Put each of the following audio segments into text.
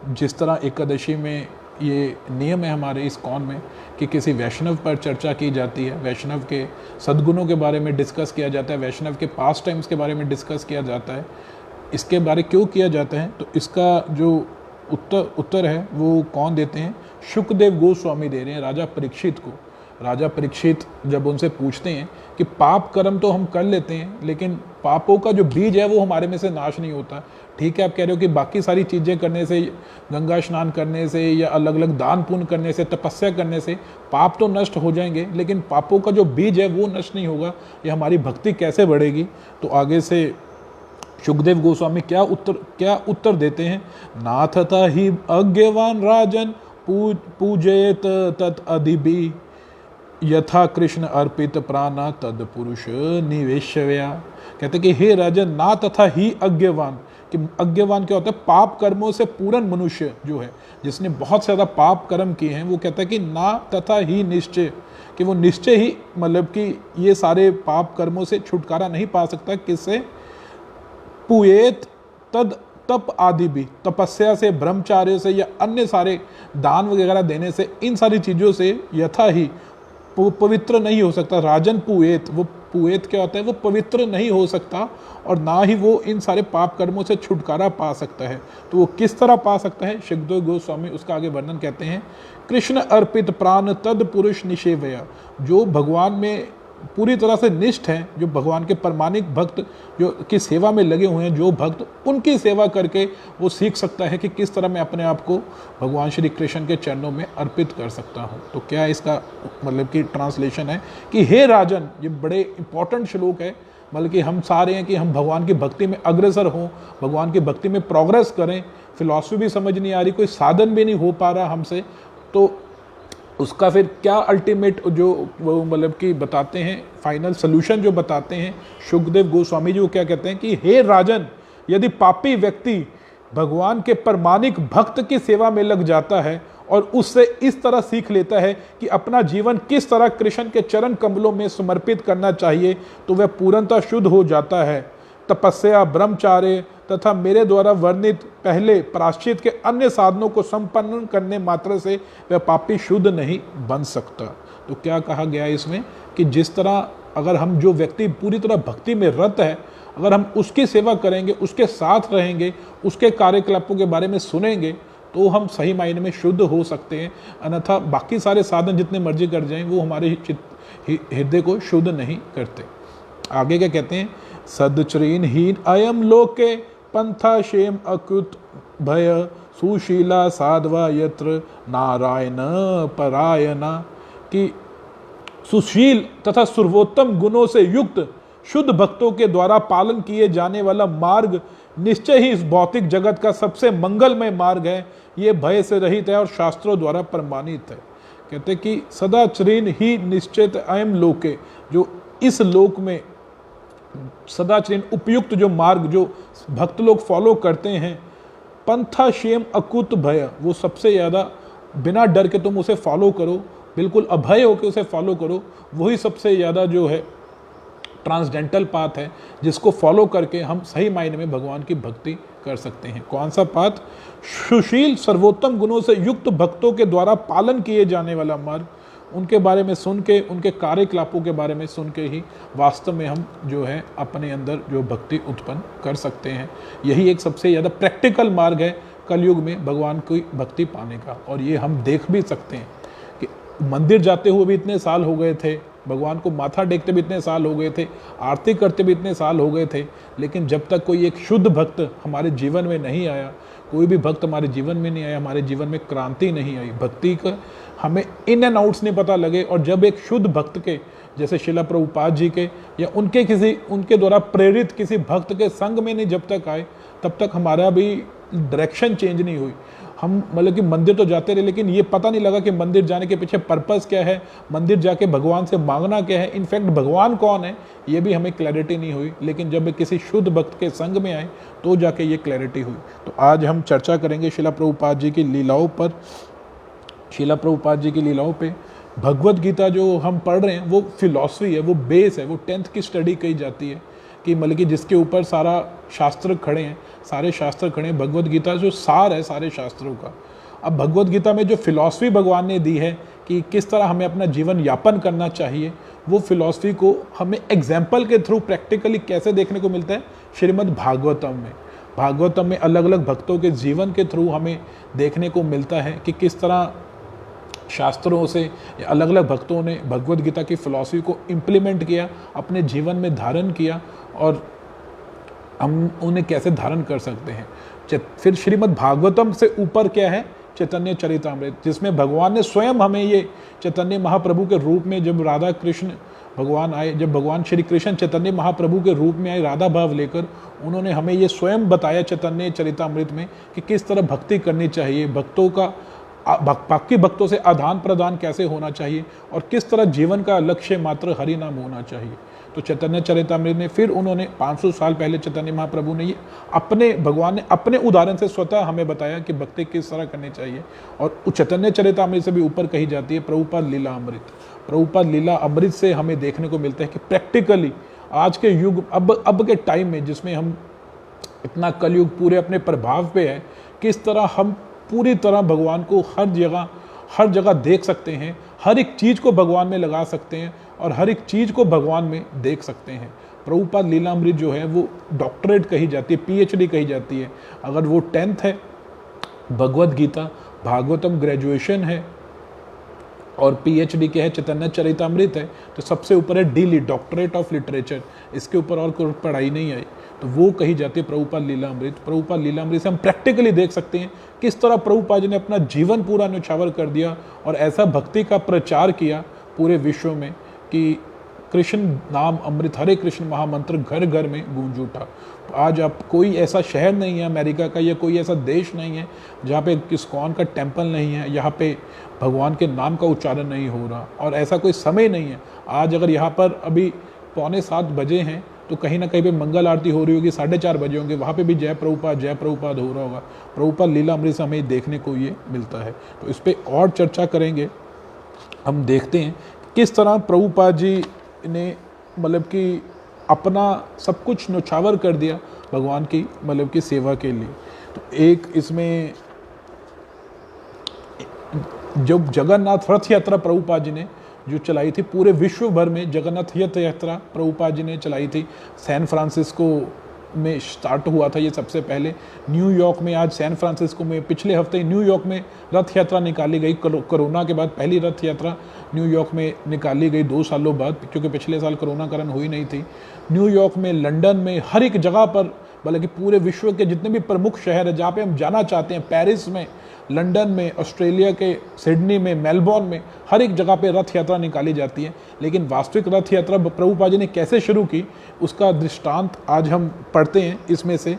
जिस तरह एकादशी में ये नियम है हमारे इस कौन में कि किसी वैष्णव पर चर्चा की जाती है, वैष्णव के सद्गुणों के बारे में डिस्कस किया जाता है, वैष्णव के पास टाइम्स के बारे में डिस्कस किया जाता है, इसके बारे क्यों किया जाता है, तो इसका जो उत्तर है वो कौन देते हैं? शुकदेव गोस्वामी दे रहे हैं राजा परीक्षित को। राजा परीक्षित जब उनसे पूछते हैं कि पाप कर्म तो हम कर लेते हैं, लेकिन पापों का जो बीज है वो हमारे में से नाश नहीं होता। ठीक है, आप कह रहे हो कि बाकी सारी चीज़ें करने से, गंगा स्नान करने से या अलग अलग दान पुण्य करने से, तपस्या करने से पाप तो नष्ट हो जाएंगे, लेकिन पापों का जो बीज है वो नष्ट नहीं होगा। ये हमारी भक्ति कैसे बढ़ेगी? तो आगे से शुकदेव गोस्वामी क्या उत्तर देते हैं? नाथता ही अज्ञवान राजन पूजयत तत् अधिबी यथा कृष्ण अर्पित प्राणा तद पुरुष निवेशव्या। कहते कि हे राजन, ना तथा ही अज्ञवान, कि अज्ञवान क्या होता है? पाप कर्मों से पूर्ण मनुष्य जो है, जिसने बहुत ज़्यादा पाप कर्म किए हैं, वो कहता है कि ना तथा ही निश्चय, कि वो निश्चय ही मतलब कि ये सारे पाप कर्मों से छुटकारा नहीं पा सकता। किससे? पुएत तद तप आदि भी, तपस्या से, ब्रह्मचार्य से या अन्य सारे दान वगैरह देने से, इन सारी चीज़ों से यथा ही पवित्र नहीं हो सकता। राजन पुएत, वो पुएत क्या होता है? वो पवित्र नहीं हो सकता और ना ही वो इन सारे पाप कर्मों से छुटकारा पा सकता है। तो वो किस तरह पा सकता है? शुकदेव गोस्वामी उसका आगे वर्णन कहते हैं। कृष्ण अर्पित प्राण तद पुरुष निषेवया, जो भगवान में पूरी तरह से निष्ठ हैं, जो भगवान के परमानिक भक्त जो की सेवा में लगे हुए हैं, जो भक्त, उनकी सेवा करके वो सीख सकता है कि किस तरह मैं अपने आप को भगवान श्री कृष्ण के चरणों में अर्पित कर सकता हूँ। तो क्या इसका मतलब कि ट्रांसलेशन है कि हे राजन, ये बड़े इंपॉर्टेंट श्लोक है, मतलब कि हम चाह रहे हैं कि हम भगवान की भक्ति में अग्रसर हों, भगवान की भक्ति में प्रोग्रेस करें, फिलॉसफी भी समझ नहीं आ रही, कोई साधन भी नहीं हो पा रहा हमसे, तो उसका फिर क्या अल्टीमेट जो वो मतलब कि बताते हैं, फाइनल सोल्यूशन जो बताते हैं शुकदेव गोस्वामी जी, वो क्या कहते हैं कि हे राजन, यदि पापी व्यक्ति भगवान के परमानिक भक्त की सेवा में लग जाता है और उससे इस तरह सीख लेता है कि अपना जीवन किस तरह कृष्ण के चरण कमलों में समर्पित करना चाहिए, तो वह पूर्णतः शुद्ध हो जाता है। तपस्या, ब्रह्मचार्य तथा मेरे द्वारा वर्णित पहले प्रायश्चित के अन्य साधनों को संपन्न करने मात्र से वह पापी शुद्ध नहीं बन सकता। तो क्या कहा गया इसमें कि जिस तरह अगर हम, जो व्यक्ति पूरी तरह भक्ति में रत है, अगर हम उसकी सेवा करेंगे, उसके साथ रहेंगे, उसके कार्यकलापों के बारे में सुनेंगे, तो हम सही मायने में शुद्ध हो सकते हैं। अन्यथा बाकी सारे साधन जितने मर्जी कर जाएं, वो हमारे हृदय को शुद्ध नहीं करते। आगे क्या कहते हैं? सदचरीनहीन अयम लोके पंथा क्षेम अकृत भय सुशीला साधवा यत्र नारायण परायणा, कि सुशील तथा सर्वोत्तम गुणों से युक्त शुद्ध भक्तों के द्वारा पालन किए जाने वाला मार्ग निश्चय ही इस भौतिक जगत का सबसे मंगलमय मार्ग है। ये भय से रहित है और शास्त्रों द्वारा प्रमाणित है। कहते कि सदाचरीन ही निश्चित अयम लोके, जो इस लोक में सदाचरीन उपयुक्त जो मार्ग जो भक्त लोग फॉलो करते हैं, पंथा क्षेम अकुत भय, वो सबसे ज़्यादा बिना डर के तुम उसे फॉलो करो, बिल्कुल अभय होकर उसे फॉलो करो, वही सबसे ज़्यादा जो है ट्रांसडेंटल पाथ है, जिसको फॉलो करके हम सही मायने में भगवान की भक्ति कर सकते हैं। कौन सा पाथ? सुशील सर्वोत्तम गुणों से युक्त भक्तों के द्वारा पालन किए जाने वाला मार्ग। उनके बारे में सुन के, उनके कार्यकलापों के बारे में सुन के ही वास्तव में हम जो है अपने अंदर जो भक्ति उत्पन्न कर सकते हैं। यही एक सबसे ज़्यादा प्रैक्टिकल मार्ग है कलयुग में भगवान की भक्ति पाने का। और ये हम देख भी सकते हैं कि मंदिर जाते हुए भी इतने साल हो गए थे, भगवान को माथा टेकते भी इतने साल हो गए थे, आरती करते भी इतने साल हो गए थे, लेकिन जब तक कोई एक शुद्ध भक्त हमारे जीवन में नहीं आया, कोई भी भक्त हमारे जीवन में नहीं आया, हमारे जीवन में क्रांति नहीं आई, भक्ति का हमें इन एंड आउट्स नहीं पता लगे। और जब एक शुद्ध भक्त के, जैसे शिला प्रभुपाद जी के या उनके द्वारा प्रेरित किसी भक्त के संग में नहीं जब तक आए, तब तक हमारा भी डायरेक्शन चेंज नहीं हुई। हम मतलब कि मंदिर तो जाते रहे, लेकिन ये पता नहीं लगा कि मंदिर जाने के पीछे पर्पस क्या है, मंदिर जाके भगवान से मांगना क्या है, इनफैक्ट भगवान कौन है, ये भी हमें क्लैरिटी नहीं हुई। लेकिन जब किसी शुद्ध भक्त के संग में आए तो जाके ये क्लैरिटी हुई। तो आज हम चर्चा करेंगे शिला प्रभुपाद जी की लीलाओं पर। शिला प्रभुपाद जी की लीलाओं पे भगवत गीता जो हम पढ़ रहे हैं वो फिलॉसफी है, वो बेस है, वो 10th की स्टडी कही जाती है कि मतलब कि जिसके ऊपर सारा शास्त्र खड़े हैं, सारे शास्त्र खड़े हैं, भगवद गीता जो सार है सारे शास्त्रों का। अब भगवद गीता में जो फिलॉसफी भगवान ने दी है कि किस तरह हमें अपना जीवन यापन करना चाहिए, वो फिलॉसफी को हमें एग्जाम्पल के थ्रू प्रैक्टिकली कैसे देखने को मिलता है, श्रीमद् भागवतम में। भागवतम में अलग अलग भक्तों के जीवन के थ्रू हमें देखने को मिलता है कि किस तरह शास्त्रों से अलग अलग भक्तों ने भगवद गीता की फिलॉसफी को इम्प्लीमेंट किया, अपने जीवन में धारण किया, और हम उन्हें कैसे धारण कर सकते हैं। फिर श्रीमद् भागवतम से ऊपर क्या है, चैतन्य चरितामृत, जिसमें भगवान ने स्वयं हमें ये चैतन्य महाप्रभु के रूप में, जब राधा कृष्ण भगवान आए, जब भगवान श्री कृष्ण चैतन्य महाप्रभु के रूप में आए राधा भाव लेकर, उन्होंने हमें ये स्वयं बताया चैतन्य चरितामृत में कि किस तरह भक्ति करनी चाहिए, भक्तों का बाकी भक्तों से आदान प्रदान कैसे होना चाहिए, और किस तरह जीवन का लक्ष्य मात्र हरि नाम होना चाहिए। तो चैतन्य चरितामृत में फिर उन्होंने 500 साल पहले चैतन्य महाप्रभु ने ये अपने, भगवान ने अपने उदाहरण से स्वतः हमें बताया कि भक्ति किस तरह करनी चाहिए। और चैतन्य चरितामृत से भी ऊपर कही जाती है प्रभुपाद लीला अमृत। प्रभुपाद लीला अमृत से हमें देखने को मिलता है कि प्रैक्टिकली आज के युग, अब के टाइम में जिसमें हम इतना कलयुग पूरे अपने प्रभाव पे है, किस तरह हम पूरी तरह भगवान को हर जगह देख सकते हैं, हर एक चीज़ को भगवान में लगा सकते हैं, और हर एक चीज़ को भगवान में देख सकते हैं। प्रभुपाद लीलामृत जो है वो डॉक्टरेट कही जाती है, PhD कही जाती है। अगर वो 10th है, भगवद गीता भागवतम ग्रेजुएशन है, और PhD के है चैतन्य चरितामृत है, तो सबसे ऊपर है DLit, डॉक्टरेट ऑफ लिटरेचर। इसके ऊपर और कोई पढ़ाई नहीं आई, तो वो कही जाती है प्रभुपाद लीलामृत। प्रभुपाद लीलामृत से हम प्रैक्टिकली देख सकते हैं किस तरह प्रभुपाद जी ने अपना जीवन पूरा न्यौछावर कर दिया, और ऐसा भक्ति का प्रचार किया पूरे विश्व में कि कृष्ण नाम अमृत, हरे कृष्ण महामंत्र घर घर में गूंज उठा। आज आप, कोई ऐसा शहर नहीं है अमेरिका का, या कोई ऐसा देश नहीं है जहाँ पे इस्कॉन का टेम्पल नहीं है, यहाँ पे भगवान के नाम का उच्चारण नहीं हो रहा, और ऐसा कोई समय नहीं है। आज अगर यहाँ पर अभी 6:45 बजे हैं, तो कहीं ना कहीं पे मंगल आरती हो रही होगी, 4:30 बजे होंगे, वहाँ पे भी जय प्रभुपाद हो रहा होगा। प्रभुपाद लीलामृत से हमें देखने को ये मिलता है। तो इस पर और चर्चा करेंगे। हम देखते हैं किस तरह प्रभुपाद जी ने मतलब कि अपना सब कुछ न्यौछावर कर दिया भगवान की मतलब की सेवा के लिए। तो एक इसमें जब जगन्नाथ रथ यात्रा प्रभुपाद जी ने जो चलाई थी, पूरे विश्व भर में जगन्नाथ रथ यात्रा प्रभुपाद जी ने चलाई थी। सैन फ्रांसिस्को में स्टार्ट हुआ था ये सबसे पहले, न्यूयॉर्क में, आज सैन फ्रांसिस्को में, पिछले हफ्ते न्यूयॉर्क में रथ यात्रा निकाली गई। कोरोना के बाद पहली रथ यात्रा न्यूयॉर्क में निकाली गई 2 सालों बाद, क्योंकि पिछले साल कोरोना कारण हुई नहीं थी। न्यूयॉर्क में, लंदन में, हर एक जगह पर, बल्कि पूरे विश्व के जितने भी प्रमुख शहर है जहाँ पे हम जाना चाहते हैं, पेरिस में, लंदन में, ऑस्ट्रेलिया के सिडनी में, मेलबोर्न में, हर एक जगह पे रथ यात्रा निकाली जाती है। लेकिन वास्तविक रथ यात्रा प्रभुपाद जी ने कैसे शुरू की, उसका दृष्टांत आज हम पढ़ते हैं। इसमें से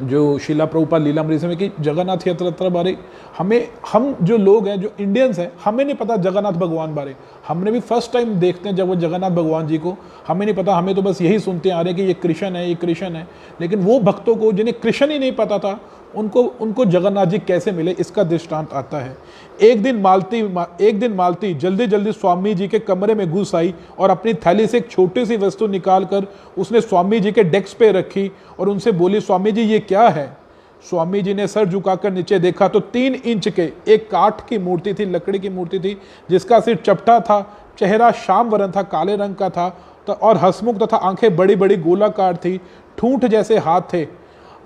जो शिला प्रभुपाद लीलामृत में कि जगन्नाथ यात्रा बारे हम जो लोग हैं, जो इंडियंस हैं, हमें नहीं पता जगन्नाथ भगवान बारे। हमने भी फर्स्ट टाइम देखते हैं जब वो जगन्नाथ भगवान जी को, हमें नहीं पता, हमें तो बस यही सुनते आ रहे हैं कि ये कृष्ण है, ये कृष्ण है। लेकिन वो भक्तों को जिन्हें कृष्ण ही नहीं पता था, उनको जगन्नाथ जी कैसे मिले, इसका दृष्टांत आता है। एक दिन मालती जल्दी जल्दी स्वामी जी के कमरे में घुस आई और अपनी थैली से एक छोटी सी वस्तु निकालकर उसने स्वामी जी के डेस्क पे रखी और उनसे बोली, स्वामी जी ये क्या है? स्वामी जी ने सर झुकाकर नीचे देखा तो 3 इंच के एक काठ की मूर्ति थी, लकड़ी की मूर्ति थी, जिसका सिर चपटा था, चेहरा श्याम वर्ण था, काले रंग का था, और हंसमुख तथा आंखें बड़ी बड़ी गोलाकार थी, ठूंठ जैसे हाथ थे,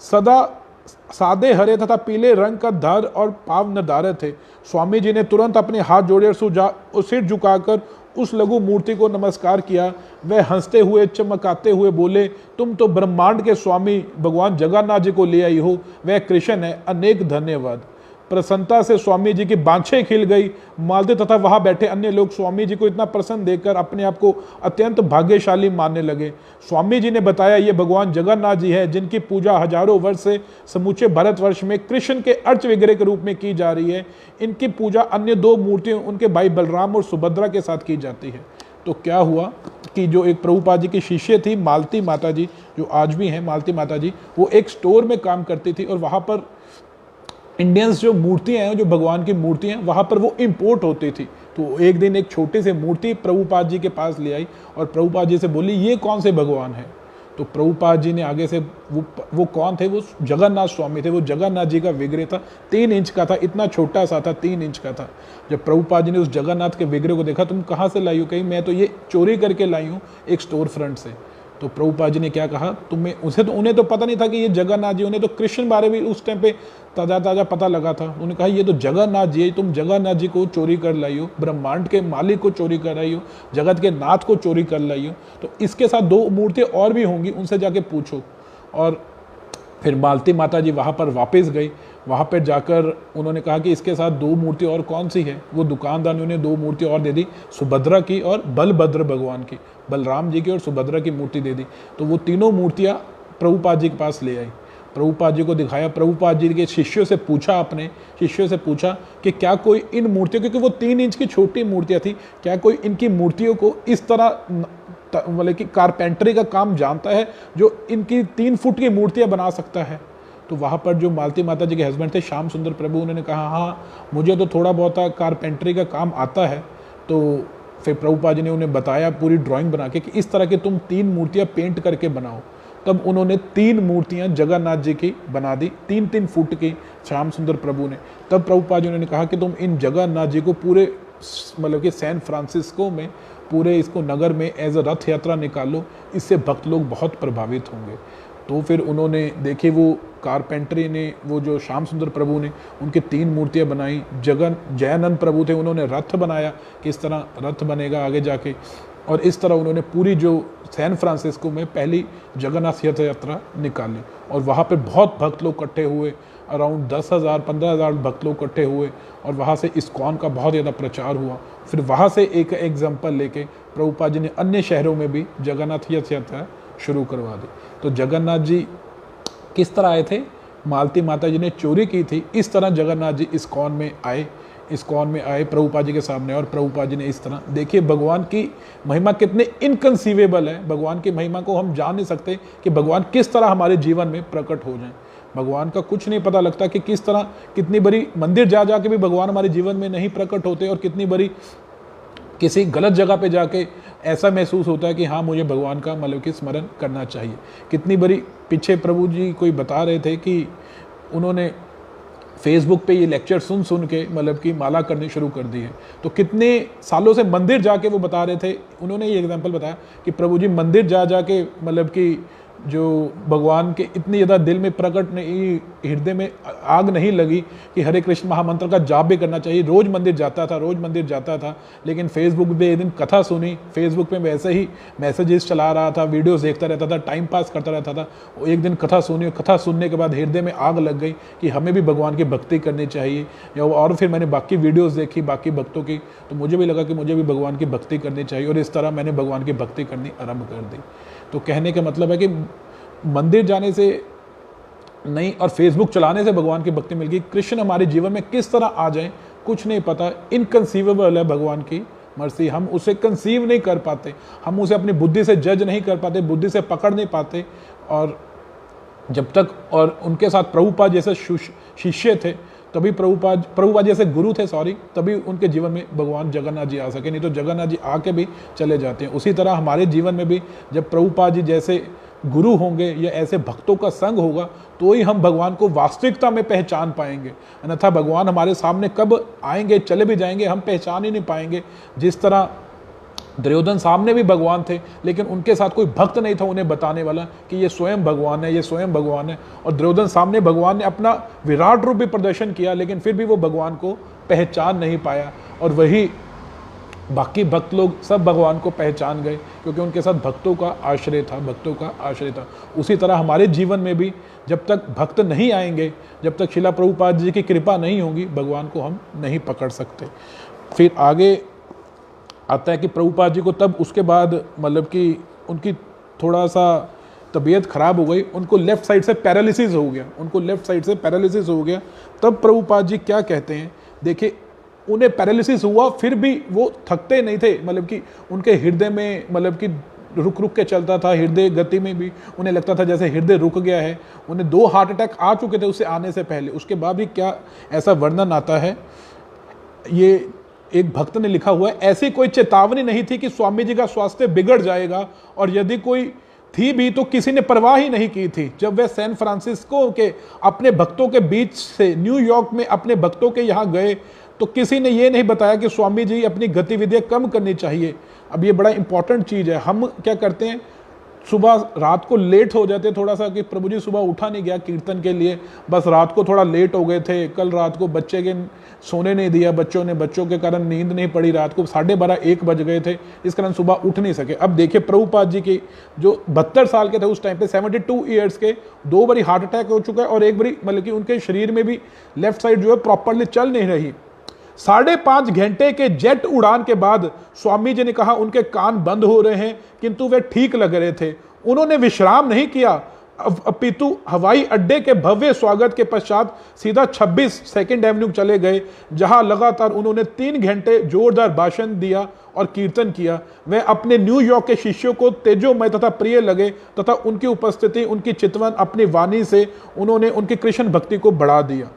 सदा सादे हरे तथा पीले रंग का धर और पाव नदारे थे। स्वामी जी ने तुरंत अपने हाथ जोड़े और सिर झुकाकर उस लघु मूर्ति को नमस्कार किया। वह हंसते हुए चमकाते हुए बोले, तुम तो ब्रह्मांड के स्वामी भगवान जगन्नाथ जी को ले आई हो, वह कृष्ण है, अनेक धन्यवाद। प्रसन्नता से स्वामी जी की बाँछें खिल गई। मालती तथा वहां बैठे अन्य लोग स्वामी जी को इतना प्रसन्न देखकर अपने आप को अत्यंत भाग्यशाली मानने लगे। स्वामी जी ने बताया, ये भगवान जगन्नाथ जी है, जिनकी पूजा हजारों वर्ष से समूचे भारतवर्ष में कृष्ण के अर्च विग्रह के रूप में की जा रही है। इनकी पूजा अन्य 2 मूर्तियों, उनके भाई बलराम और सुभद्रा के साथ की जाती है। तो क्या हुआ कि जो एक प्रभुपाद जी की शिष्य थी मालती माता जी, जो आज भी हैं मालती माता जी, वो एक स्टोर में काम करती थी और वहाँ पर इंडियंस जो मूर्तियाँ हैं, जो भगवान की मूर्तियाँ हैं, वहाँ पर वो इंपोर्ट होती थी। तो एक दिन एक छोटी सी मूर्ति प्रभुपाद जी के पास ले आई और प्रभुपाद जी से बोली, ये कौन से भगवान है? तो प्रभुपाद जी ने आगे से वो कौन थे, वो जगन्नाथ स्वामी थे। वो जगन्नाथ जी का विग्रह था, 3 इंच का था, इतना छोटा सा था, 3 इंच का था। जब प्रभुपाद जी ने उस जगन्नाथ के विग्रह को देखा, तुम कहाँ से लाई हो? कहीं मैं तो ये चोरी करके लाई हूँ एक स्टोर फ्रंट से। तो प्रभुपाद जी ने क्या कहा, उन्हें तो पता नहीं था कि ये जगन्नाथ जी, उन्हें तो कृष्ण बारे में उस टाइम पे ताज़ा पता लगा था। उन्होंने कहा ये तो जगन्नाथ जी है, तुम जगन्नाथ जी को चोरी कर लाई हो, ब्रह्मांड के मालिक को चोरी कर लाई हो, जगत के नाथ को चोरी कर लाई हो। तो इसके साथ 2 मूर्तियाँ और भी होंगी, उनसे जाके पूछो। और फिर मालती माता जी वहाँ पर वापस गई। वहाँ पर जाकर उन्होंने कहा कि इसके साथ 2 मूर्ति और कौन सी है। वो दुकानदार ने उन्हें 2 मूर्ति और दे दी, सुभद्रा की और बलभद्र भगवान की, बलराम जी की और सुभद्रा की मूर्ति दे दी। तो वो तीनों मूर्तियाँ प्रभुपाद जी के पास ले आई, प्रभुपाद जी को दिखाया। प्रभुपाद जी के शिष्यों से पूछा, अपने शिष्यों से पूछा कि क्या कोई इन मूर्तियों, क्योंकि वो 3 इंच की छोटी मूर्तियाँ थी, क्या कोई इनकी मूर्तियों को इस तरह मतलब कि कारपेंटरी का काम जानता है जो इनकी 3 फुट की मूर्तियाँ बना सकता है। तो वहाँ पर जो मालती माता जी के हस्बैंड थे श्याम सुंदर प्रभु, उन्होंने कहा हाँ मुझे तो थोड़ा बहुत कारपेंटरी का काम आता है। तो फिर प्रभुपाद जी ने उन्हें बताया पूरी ड्राइंग बना के कि इस तरह की तुम 3 मूर्तियाँ पेंट करके बनाओ। तब उन्होंने 3 मूर्तियाँ जगन्नाथ जी की बना दी, 3-3 फुट की, श्याम सुंदर प्रभु ने। तब प्रभुपाद जी ने कहा कि तुम इन जगन्नाथ जी को पूरे मतलब कि सैन फ्रांसिस्को में, पूरे इसको नगर में एज अ रथ यात्रा निकालो, इससे भक्त लोग बहुत प्रभावित होंगे। तो फिर उन्होंने देखे, वो कारपेंटरी ने, वो जो श्याम सुंदर प्रभु ने उनकी 3 मूर्तियाँ बनाई। जयानंद प्रभु थे, उन्होंने रथ बनाया, किस तरह रथ बनेगा आगे जाके। और इस तरह उन्होंने पूरी जो सैन फ्रांसिस्को में पहली जगन्नाथ रथ यात्रा निकाली। और वहाँ पे बहुत भक्त लोग इकट्ठे हुए, अराउंड 10,000-15,000 भक्त लोग इकट्ठे हुए। और वहाँ से इस्कॉन का बहुत ज़्यादा प्रचार हुआ। फिर वहाँ से एक एग्जाम्पल लेके प्रभुपाद जी ने अन्य शहरों में भी जगन्नाथ रथ यात्रा शुरू करवा दी। तो जगन्नाथ जी किस तरह आए थे, मालती माता जी ने चोरी की थी, इस तरह जगन्नाथ जी इस्कॉन में आए, इस्कॉन में आए प्रभुपाद जी के सामने। और प्रभुपाद जी ने इस तरह, देखिए भगवान की महिमा कितने इनकंसीवेबल है। भगवान की महिमा को हम जान नहीं सकते कि भगवान किस तरह हमारे जीवन में प्रकट हो जाए। भगवान का कुछ नहीं पता लगता कि किस तरह, कितनी बड़ी मंदिर जा जाके भी भगवान हमारे जीवन में नहीं प्रकट होते, और कितनी बड़ी किसी गलत जगह पे जाके ऐसा महसूस होता है कि हाँ मुझे भगवान का मतलब कि स्मरण करना चाहिए। कितनी बड़ी, पीछे प्रभु जी कोई बता रहे थे कि उन्होंने फेसबुक पे ये लेक्चर सुन सुन के मतलब कि माला करनी शुरू कर दी है। तो कितने सालों से मंदिर जाके वो बता रहे थे, उन्होंने ये एग्जांपल बताया कि प्रभु जी मंदिर जा जाके मतलब कि जो भगवान के इतनी ज़्यादा दिल में प्रकट नहीं, हृदय में आग नहीं लगी कि हरे कृष्ण महामंत्र का जाप भी करना चाहिए। रोज़ मंदिर जाता था, लेकिन फेसबुक पे एक दिन कथा सुनी, फेसबुक पे वैसे ही मैसेजेस चला रहा था, वीडियोस देखता रहता था, टाइम पास करता रहता था। एक दिन कथा सुनी, कथा सुनने के बाद हृदय में आग लग गई कि हमें भी भगवान की भक्ति करनी चाहिए। और फिर मैंने बाकी वीडियोज़ देखी बाकी भक्तों की, तो मुझे भी लगा कि मुझे भी भगवान की भक्ति करनी चाहिए। और इस तरह मैंने भगवान की भक्ति करनी आरंभ कर दी। तो कहने का मतलब है कि मंदिर जाने से नहीं और फेसबुक चलाने से भगवान की भक्ति मिल गई। कृष्ण हमारे जीवन में किस तरह आ जाए कुछ नहीं पता, इनकंसीवेबल है भगवान की मर्सी। हम उसे कंसीव नहीं कर पाते, हम उसे अपनी बुद्धि से जज नहीं कर पाते, बुद्धि से पकड़ नहीं पाते। और जब तक, और उनके साथ प्रभुपाद जैसे शिष्य थे, तभी प्रभुपाद जैसे गुरु थे तभी उनके जीवन में भगवान जगन्नाथ जी आ सके, नहीं तो जगन्नाथ जी आके भी चले जाते हैं। उसी तरह हमारे जीवन में भी जब प्रभुपाद जी जैसे गुरु होंगे या ऐसे भक्तों का संग होगा, तो ही हम भगवान को वास्तविकता में पहचान पाएंगे। अन्यथा भगवान हमारे सामने कब आएंगे, चले भी जाएंगे, हम पहचान ही नहीं पाएंगे। जिस तरह दुर्योधन सामने भी भगवान थे, लेकिन उनके साथ कोई भक्त नहीं था उन्हें बताने वाला कि ये स्वयं भगवान है, ये स्वयं भगवान है। और दुर्योधन सामने भगवान ने अपना विराट रूप भी प्रदर्शन किया, लेकिन फिर भी वो भगवान को पहचान नहीं पाया। और वही बाकी भक्त लोग सब भगवान को पहचान गए, क्योंकि उनके साथ भक्तों का आश्रय था। उसी तरह हमारे जीवन में भी जब तक भक्त नहीं आएंगे, जब तक शिला प्रभुपाद जी की कृपा नहीं होगी, भगवान को हम नहीं पकड़ सकते। फिर आगे आता है कि प्रभुपाद जी को तब उसके बाद मतलब कि उनकी थोड़ा सा तबीयत खराब हो गई, उनको लेफ्ट साइड से पैरालिसिस हो गया। तब प्रभुपाद जी क्या कहते हैं, देखिए उन्हें पैरालिसिस हुआ, फिर भी वो थकते नहीं थे। मतलब कि उनके हृदय में मतलब कि रुक के चलता था, हृदय गति में भी उन्हें लगता था जैसे हृदय रुक गया है। उन्हें 2 हार्ट अटैक आ चुके थे उससे आने से पहले। उसके बाद भी क्या ऐसा वर्णन आता है, ये एक भक्त ने लिखा हुआ है, ऐसी कोई चेतावनी नहीं थी कि स्वामी जी का स्वास्थ्य बिगड़ जाएगा, और यदि कोई थी भी तो किसी ने परवाह ही नहीं की थी। जब वे सैन फ्रांसिस्को के अपने भक्तों के बीच से न्यूयॉर्क में अपने भक्तों के यहाँ गए तो किसी ने ये नहीं बताया कि स्वामी जी अपनी गतिविधियां कम करनी चाहिए। अब ये बड़ा इंपॉर्टेंट चीज़ है। हम क्या करते हैं, सुबह रात को लेट हो जाते थोड़ा सा कि प्रभु जी सुबह उठा नहीं गया कीर्तन के लिए, बस रात को थोड़ा लेट हो गए थे, कल रात को बच्चे के सोने नहीं दिया बच्चों के कारण नींद नहीं पड़ी, रात को 12:30-1 बज गए थे, इस कारण सुबह उठ नहीं सके। अब देखिए प्रभुपाद जी की जो 72 साल के थे उस टाइम पे, 72 ईयर्स के, 2 बारी हार्ट अटैक हो चुका है और 1 बारी मतलब कि उनके शरीर में भी लेफ्ट साइड जो है प्रॉपरली चल नहीं रही। 5.5 घंटे के जेट उड़ान के बाद स्वामी जी ने कहा उनके कान बंद हो रहे हैं, किंतु वे ठीक लग रहे थे। उन्होंने विश्राम नहीं किया, अपितु हवाई अड्डे के भव्य स्वागत के पश्चात सीधा 26 सेकंड एवेन्यू चले गए, जहां लगातार उन्होंने 3 घंटे जोरदार भाषण दिया और कीर्तन किया। वे अपने न्यूयॉर्क के शिष्यों को तेजोमय तथा प्रिय लगे तथा उनकी उपस्थिति, उनकी चितवन, अपनी वाणी से उन्होंने उनकी कृष्ण भक्ति को बढ़ा दिया।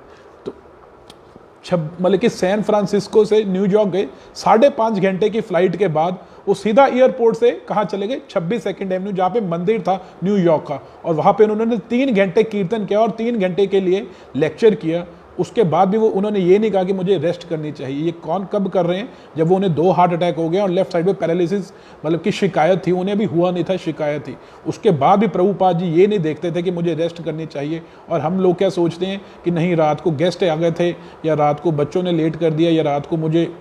मतलब कि सैन फ्रांसिस्को से न्यूयॉर्क गए, 5.5 घंटे की फ्लाइट के बाद वो सीधा एयरपोर्ट से कहाँ चले गए, 26 सेकंड एवेन्यू, जहाँ पे मंदिर था न्यूयॉर्क का, और वहाँ पे उन्होंने 3 घंटे कीर्तन किया और 3 घंटे के लिए लेक्चर किया। उसके बाद भी वो उन्होंने ये नहीं कहा कि मुझे रेस्ट करनी चाहिए। ये कौन कब कर रहे हैं, जब वो उन्हें 2 हार्ट अटैक हो गया और लेफ्ट साइड में पैरालिसिस मतलब कि शिकायत थी, उन्हें भी हुआ नहीं था, शिकायत थी। उसके बाद भी प्रभुपाद जी ये नहीं देखते थे कि मुझे रेस्ट करनी चाहिए। और हम लोग क्या सोचते हैं कि नहीं, रात को गेस्ट आ गए थे, या रात को बच्चों ने लेट कर दिया, या रात को मुझे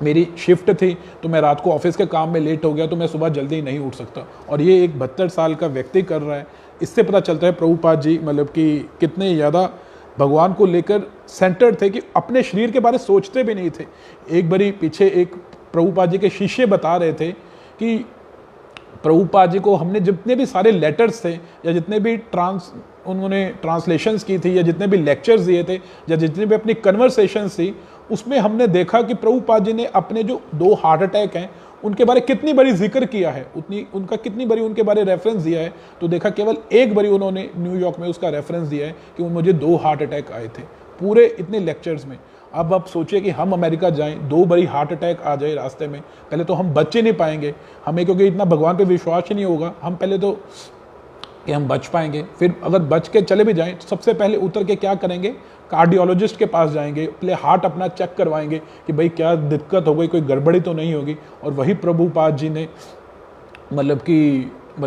मेरी शिफ्ट थी तो मैं रात को ऑफिस के काम में लेट हो गया तो मैं सुबह जल्दी नहीं उठ सकता। और ये एक 72 साल का व्यक्ति कर रहा है। इससे पता चलता है प्रभुपाद जी मतलब कि कितने ज़्यादा भगवान को लेकर सेंटर्ड थे कि अपने शरीर के बारे में सोचते भी नहीं थे। एक बारी पीछे एक प्रभुपाद जी के शिष्य बता रहे थे कि प्रभुपाद जी को हमने जितने भी सारे लेटर्स थे, या जितने भी उन्होंने ट्रांसलेशंस की थी, या जितने भी लेक्चर्स दिए थे, या जितने भी अपनी कन्वर्सेशंस थी, उसमें हमने देखा कि प्रभुपाद जी ने अपने जो 2 हार्ट अटैक हैं उनके बारे कितनी बड़ी जिक्र किया है, उतनी उनका कितनी बड़ी उनके बारे रेफरेंस दिया है। तो देखा केवल 1 बारी उन्होंने न्यूयॉर्क में उसका रेफरेंस दिया है कि मुझे 2 हार्ट अटैक आए थे पूरे इतने लेक्चर्स में। अब आप सोचिए कि हम अमेरिका जाएं, 2 बारी हार्ट अटैक आ जाए रास्ते में, पहले तो हम बच ही नहीं पाएंगे, हमें क्योंकि इतना भगवान पे विश्वास ही नहीं होगा, हम पहले तो कि हम बच पाएंगे। फिर अगर बच के चले भी जाएं तो सबसे पहले उतर के क्या करेंगे, कार्डियोलॉजिस्ट के पास जाएंगे, पहले हार्ट अपना चेक करवाएंगे कि भाई क्या दिक्कत हो गई, कोई गड़बड़ी तो नहीं होगी। और वही प्रभुपाद जी ने मतलब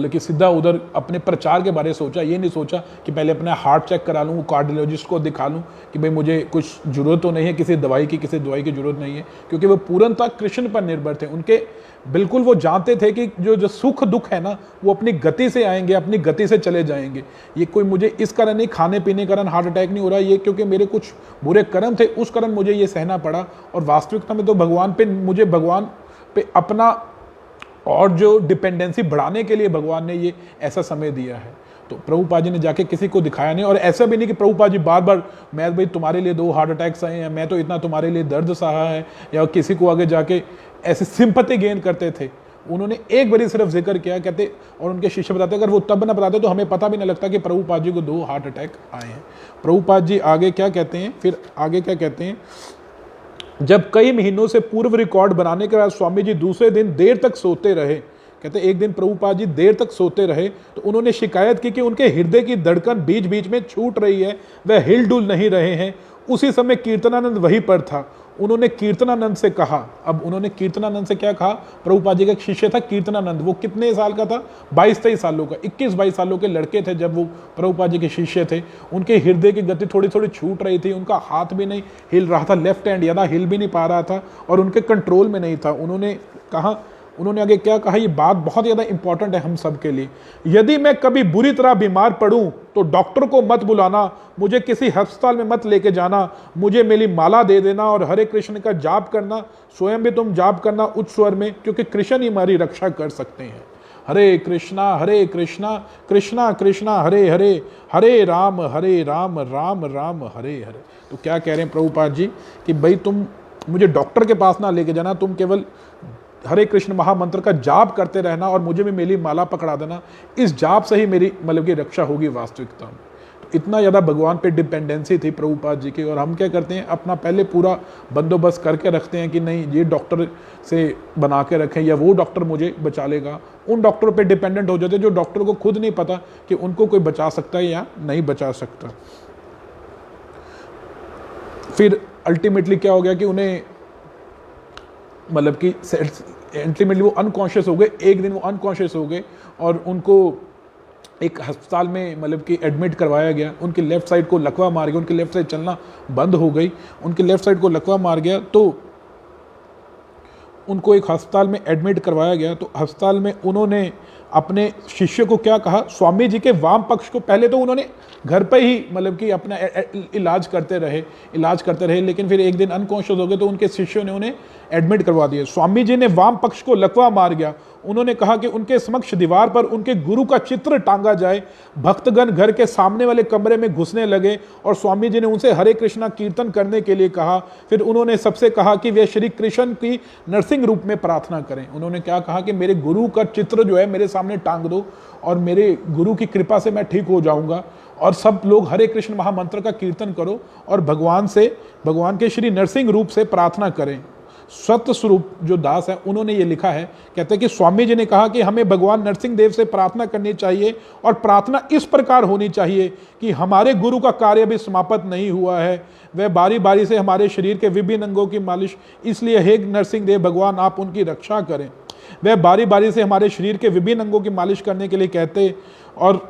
कि सीधा उधर अपने प्रचार के बारे में सोचा, ये नहीं सोचा कि पहले अपना हार्ट चेक करा लूँ, कार्डियोलॉजिस्ट को दिखा लूँ कि भाई मुझे कुछ ज़रूरत तो नहीं है किसी दवाई की ज़रूरत नहीं है, क्योंकि वो पूर्णतः कृष्ण पर निर्भर थे। उनके बिल्कुल वो जानते थे कि जो सुख दुख है ना, वो अपनी गति से आएंगे, अपनी गति से चले जाएंगे। ये कोई मुझे इस कारण नहीं, खाने पीने के कारण हार्ट अटैक नहीं हो रहा, ये क्योंकि मेरे कुछ बुरे कर्म थे, उस कारण मुझे ये सहना पड़ा। और वास्तविकता में तो मुझे भगवान पे अपना और जो डिपेंडेंसी बढ़ाने के लिए भगवान ने ये ऐसा समय दिया है। तो प्रभुपाद जी ने जाके किसी को दिखाया नहीं, और ऐसा भी नहीं कि प्रभुपाद जी बार बार मैं भाई तुम्हारे लिए 2 हार्ट अटैक्स आए हैं, मैं तो इतना तुम्हारे लिए दर्द सहा है, या किसी को आगे जाके ऐसे सिंपैथी गेन करते थे। उन्होंने एक बारी सिर्फ जिक्र किया, कहते, और उनके शिष्य बताते अगर वो तब ना बताते तो हमें पता भी ना लगता कि प्रभुपाद जी को 2 हार्ट अटैक आए हैं। प्रभुपाद जी आगे क्या कहते हैं, फिर आगे क्या कहते हैं, जब कई महीनों से पूर्व रिकॉर्ड बनाने के बाद स्वामी जी दूसरे दिन देर तक सोते रहे, कहते एक दिन प्रभुपाद जी देर तक सोते रहे तो उन्होंने शिकायत की कि उनके हृदय की धड़कन बीच बीच में छूट रही है, वह हिल डुल नहीं रहे हैं। उसी समय कीर्तनानंद वहीं पर था। उन्होंने कीर्तनानंद से कहा, अब उन्होंने कीर्तनानंद से क्या कहा, प्रभुपाद जी का एक शिष्य था कीर्तनानंद, वो कितने साल का था, 22-23 सालों का, 21-22 सालों के लड़के थे जब वो प्रभुपाद जी के शिष्य थे। उनके हृदय की गति थोड़ी थोड़ी छूट रही थी, उनका हाथ भी नहीं हिल रहा था, लेफ्ट हैंड ज़्यादा हिल भी नहीं पा रहा था, और उनके कंट्रोल में नहीं था। उन्होंने कहा, उन्होंने आगे क्या कहा, ये बात बहुत ज़्यादा इंपॉर्टेंट है हम सब के लिए, यदि मैं कभी बुरी तरह बीमार पड़ूं तो डॉक्टर को मत बुलाना, मुझे किसी अस्पताल में मत लेके जाना, मुझे मेरी माला दे देना और हरे कृष्ण का जाप करना, स्वयं भी तुम जाप करना उच्च स्वर में, क्योंकि कृष्ण ही हमारी रक्षा कर सकते हैं। हरे कृष्णा कृष्णा कृष्णा हरे हरे, हरे राम राम राम हरे हरे। तो क्या कह रहे हैं प्रभुपाद जी कि भाई तुम मुझे डॉक्टर के पास ना लेके जाना, तुम केवल हरे कृष्ण महामंत्र का जाप करते रहना और मुझे भी मेरी माला पकड़ा देना, इस जाप से ही मेरी मतलब की रक्षा होगी वास्तविकता में। इतना ज़्यादा भगवान पे डिपेंडेंसी थी प्रभुपाद जी की। और हम क्या करते हैं, अपना पहले पूरा बंदोबस्त करके रखते हैं कि नहीं ये डॉक्टर से बना के रखें या वो डॉक्टर मुझे बचा लेगा। उन डॉक्टरों पे डिपेंडेंट हो जाते हैं जो डॉक्टर को खुद नहीं पता कि उनको कोई बचा सकता है या नहीं बचा सकता। फिर अल्टीमेटली क्या हो गया कि उन्हें मतलब कि अल्टीमेटली वो अनकॉन्शियस हो गए। एक दिन वो अनकॉन्शियस हो गए और उनको एक अस्पताल में मतलब कि एडमिट करवाया गया। उनकी लेफ़्ट साइड को लकवा मार गया, उनकी लेफ़्ट साइड चलना बंद हो गई, उनकी लेफ़्ट साइड को लकवा मार गया। तो उनको एक अस्पताल में एडमिट करवाया गया। तो अस्पताल में उन्होंने अपने शिष्य को क्या कहा, स्वामी जी के वाम पक्ष को पहले तो उन्होंने घर पे ही मतलब कि अपना इलाज करते रहे, लेकिन फिर एक दिन अनकॉन्शियस हो गए तो उनके शिष्यों ने उन्हें एडमिट करवा दिया। स्वामी जी ने वाम पक्ष को लकवा मार गया। उन्होंने कहा कि उनके समक्ष दीवार पर उनके गुरु का चित्र टांगा जाए। भक्तगण घर के सामने वाले कमरे में घुसने लगे और स्वामी जी ने उनसे हरे कृष्णा कीर्तन करने के लिए कहा। फिर उन्होंने सबसे कहा कि वे श्री कृष्ण की नरसिंह रूप में प्रार्थना करें। उन्होंने क्या कहा कि मेरे गुरु का चित्र जो है मेरे सामने टांग दो और मेरे गुरु की कृपा से मैं ठीक हो जाऊंगा। और सब लोग हरे कृष्ण महामंत्र का कीर्तन करो और भगवान के श्री नरसिंह रूप से प्रार्थना करें। सत्य स्वरूप जो दास है उन्होंने ये लिखा है, कहते हैं कि स्वामी जी ने कहा कि हमें भगवान नरसिंह देव से प्रार्थना करनी चाहिए और प्रार्थना इस प्रकार होनी चाहिए कि हमारे गुरु का कार्य भी समाप्त नहीं हुआ है, वह बारी बारी से हमारे शरीर के विभिन्न अंगों की मालिश, इसलिए हे नरसिंह देव भगवान आप उनकी रक्षा करें। वह बारी बारी से हमारे शरीर के विभिन्न अंगों की मालिश करने के लिए कहते और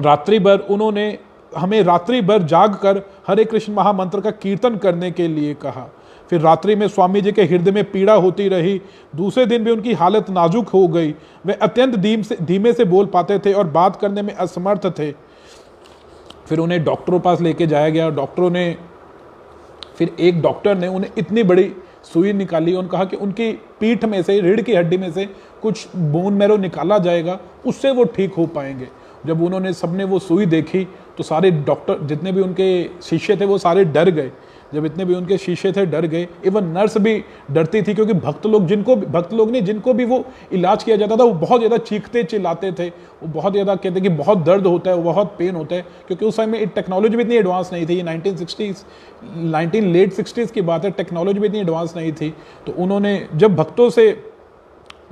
रात्रि भर उन्होंने हमें रात्रि भर जाग कर हरे कृष्ण महामंत्र का कीर्तन करने के लिए कहा। फिर रात्रि में स्वामी जी के हृदय में पीड़ा होती रही। दूसरे दिन भी उनकी हालत नाजुक हो गई। वे अत्यंत धीमे से बोल पाते थे और बात करने में असमर्थ थे। फिर उन्हें डॉक्टरों पास लेके जाया गया। फिर एक डॉक्टर ने उन्हें इतनी बड़ी सुई निकाली और कहा कि उनकी पीठ में से, रीढ़ की हड्डी में से कुछ बोन मैरो निकाला जाएगा, उससे वो ठीक हो पाएंगे। जब उन्होंने सबने वो सुई देखी तो सारे डॉक्टर जितने भी उनके शिष्य थे वो सारे डर गए। जब इतने भी उनके शिष्य थे डर गए, इवन नर्स भी डरती थी, क्योंकि भक्त लोग ने जिनको भी वो इलाज किया जाता था वो बहुत ज़्यादा चीखते चिल्लाते थे। वो बहुत ज़्यादा कहते कि बहुत दर्द होता है, बहुत पेन होता है, क्योंकि उस टाइम में टेक्नोलॉजी भी इतनी एडवांस नहीं थी। ये 1960s लेट 60s की बात है, टेक्नोलॉजी भी इतनी एडवांस नहीं थी। तो उन्होंने जब भक्तों से,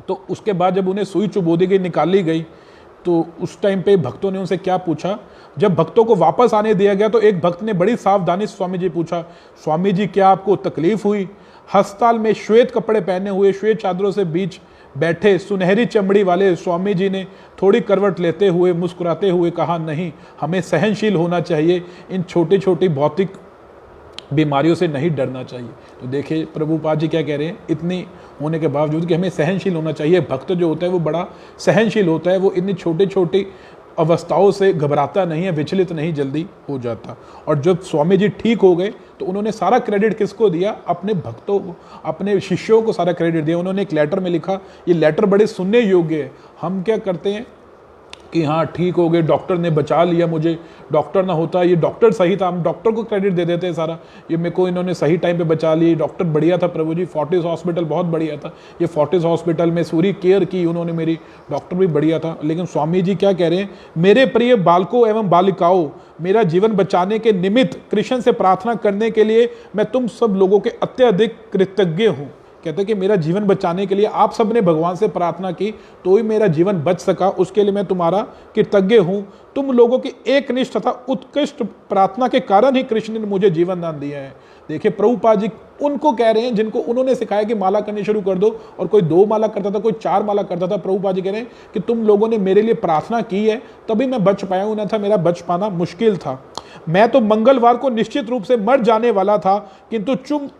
तो उसके बाद जब उन्हें सुई चुबोदी गई, निकाली गई, तो उस टाइम पे भक्तों ने उनसे क्या पूछा। जब भक्तों को वापस आने दिया गया तो एक भक्त ने बड़ी सावधानी से स्वामी जी पूछा, स्वामी जी क्या आपको तकलीफ हुई? अस्पताल में श्वेत कपड़े पहने हुए, श्वेत चादरों से बीच बैठे सुनहरी चमड़ी वाले स्वामी जी ने थोड़ी करवट लेते हुए मुस्कुराते हुए कहा, नहीं, हमें सहनशील होना चाहिए, इन छोटी छोटी भौतिक बीमारियों से नहीं डरना चाहिए। तो देखिए प्रभुपाद जी क्या कह रहे हैं, इतनी होने के बावजूद कि हमें सहनशील होना चाहिए। भक्त जो होता है वो बड़ा सहनशील होता है, वो इतनी छोटी छोटी अवस्थाओं से घबराता नहीं है, विचलित नहीं जल्दी हो जाता। और जब स्वामी जी ठीक हो गए तो उन्होंने सारा क्रेडिट किसको दिया? अपने भक्तों को, अपने शिष्यों को सारा क्रेडिट दिया। उन्होंने एक लेटर में लिखा, ये लेटर बड़े सुनने योग्य है। हम क्या करते हैं कि हाँ ठीक हो गए, डॉक्टर ने बचा लिया मुझे, डॉक्टर ना होता, ये डॉक्टर सही था, हम डॉक्टर को क्रेडिट दे देते हैं सारा, ये मेरे को इन्होंने सही टाइम पे बचा लिया, डॉक्टर बढ़िया था प्रभु जी, फोर्टिस हॉस्पिटल बहुत बढ़िया था, ये फोर्टिस हॉस्पिटल में पूरी केयर की उन्होंने मेरी, डॉक्टर भी बढ़िया था। लेकिन स्वामी जी क्या कह रहे हैं, मेरे प्रिय बालकों एवं बालिकाओं, मेरा जीवन बचाने के निमित्त कृष्ण से प्रार्थना करने के लिए मैं तुम सब लोगों के अत्यधिक कृतज्ञ हूँ। कहते हैं कि मेरा जीवन बचाने के लिए आप सब ने भगवान से प्रार्थना की तो ही मेरा जीवन बच सका, उसके लिए मैं तुम्हारा कृतज्ञ हूँ। तुम लोगों की एकनिष्ठ तथा उत्कृष्ट प्रार्थना के कारण ही कृष्ण ने मुझे जीवन दान दिया है। देखिए प्रभुपाद जी उनको कह रहे हैं जिनको उन्होंने सिखाया कि माला करनी शुरू कर दो, और कोई 2 माला करता था, कोई 4 माला करता था। प्रभुपाद जी कह रहे हैं कि तुम लोगों ने मेरे लिए प्रार्थना की है तभी मैं बच पाया हूं, ना था मेरा बच पाना मुश्किल था। मैं तो मंगलवार को निश्चित रूप से मर जाने वाला था, किंतु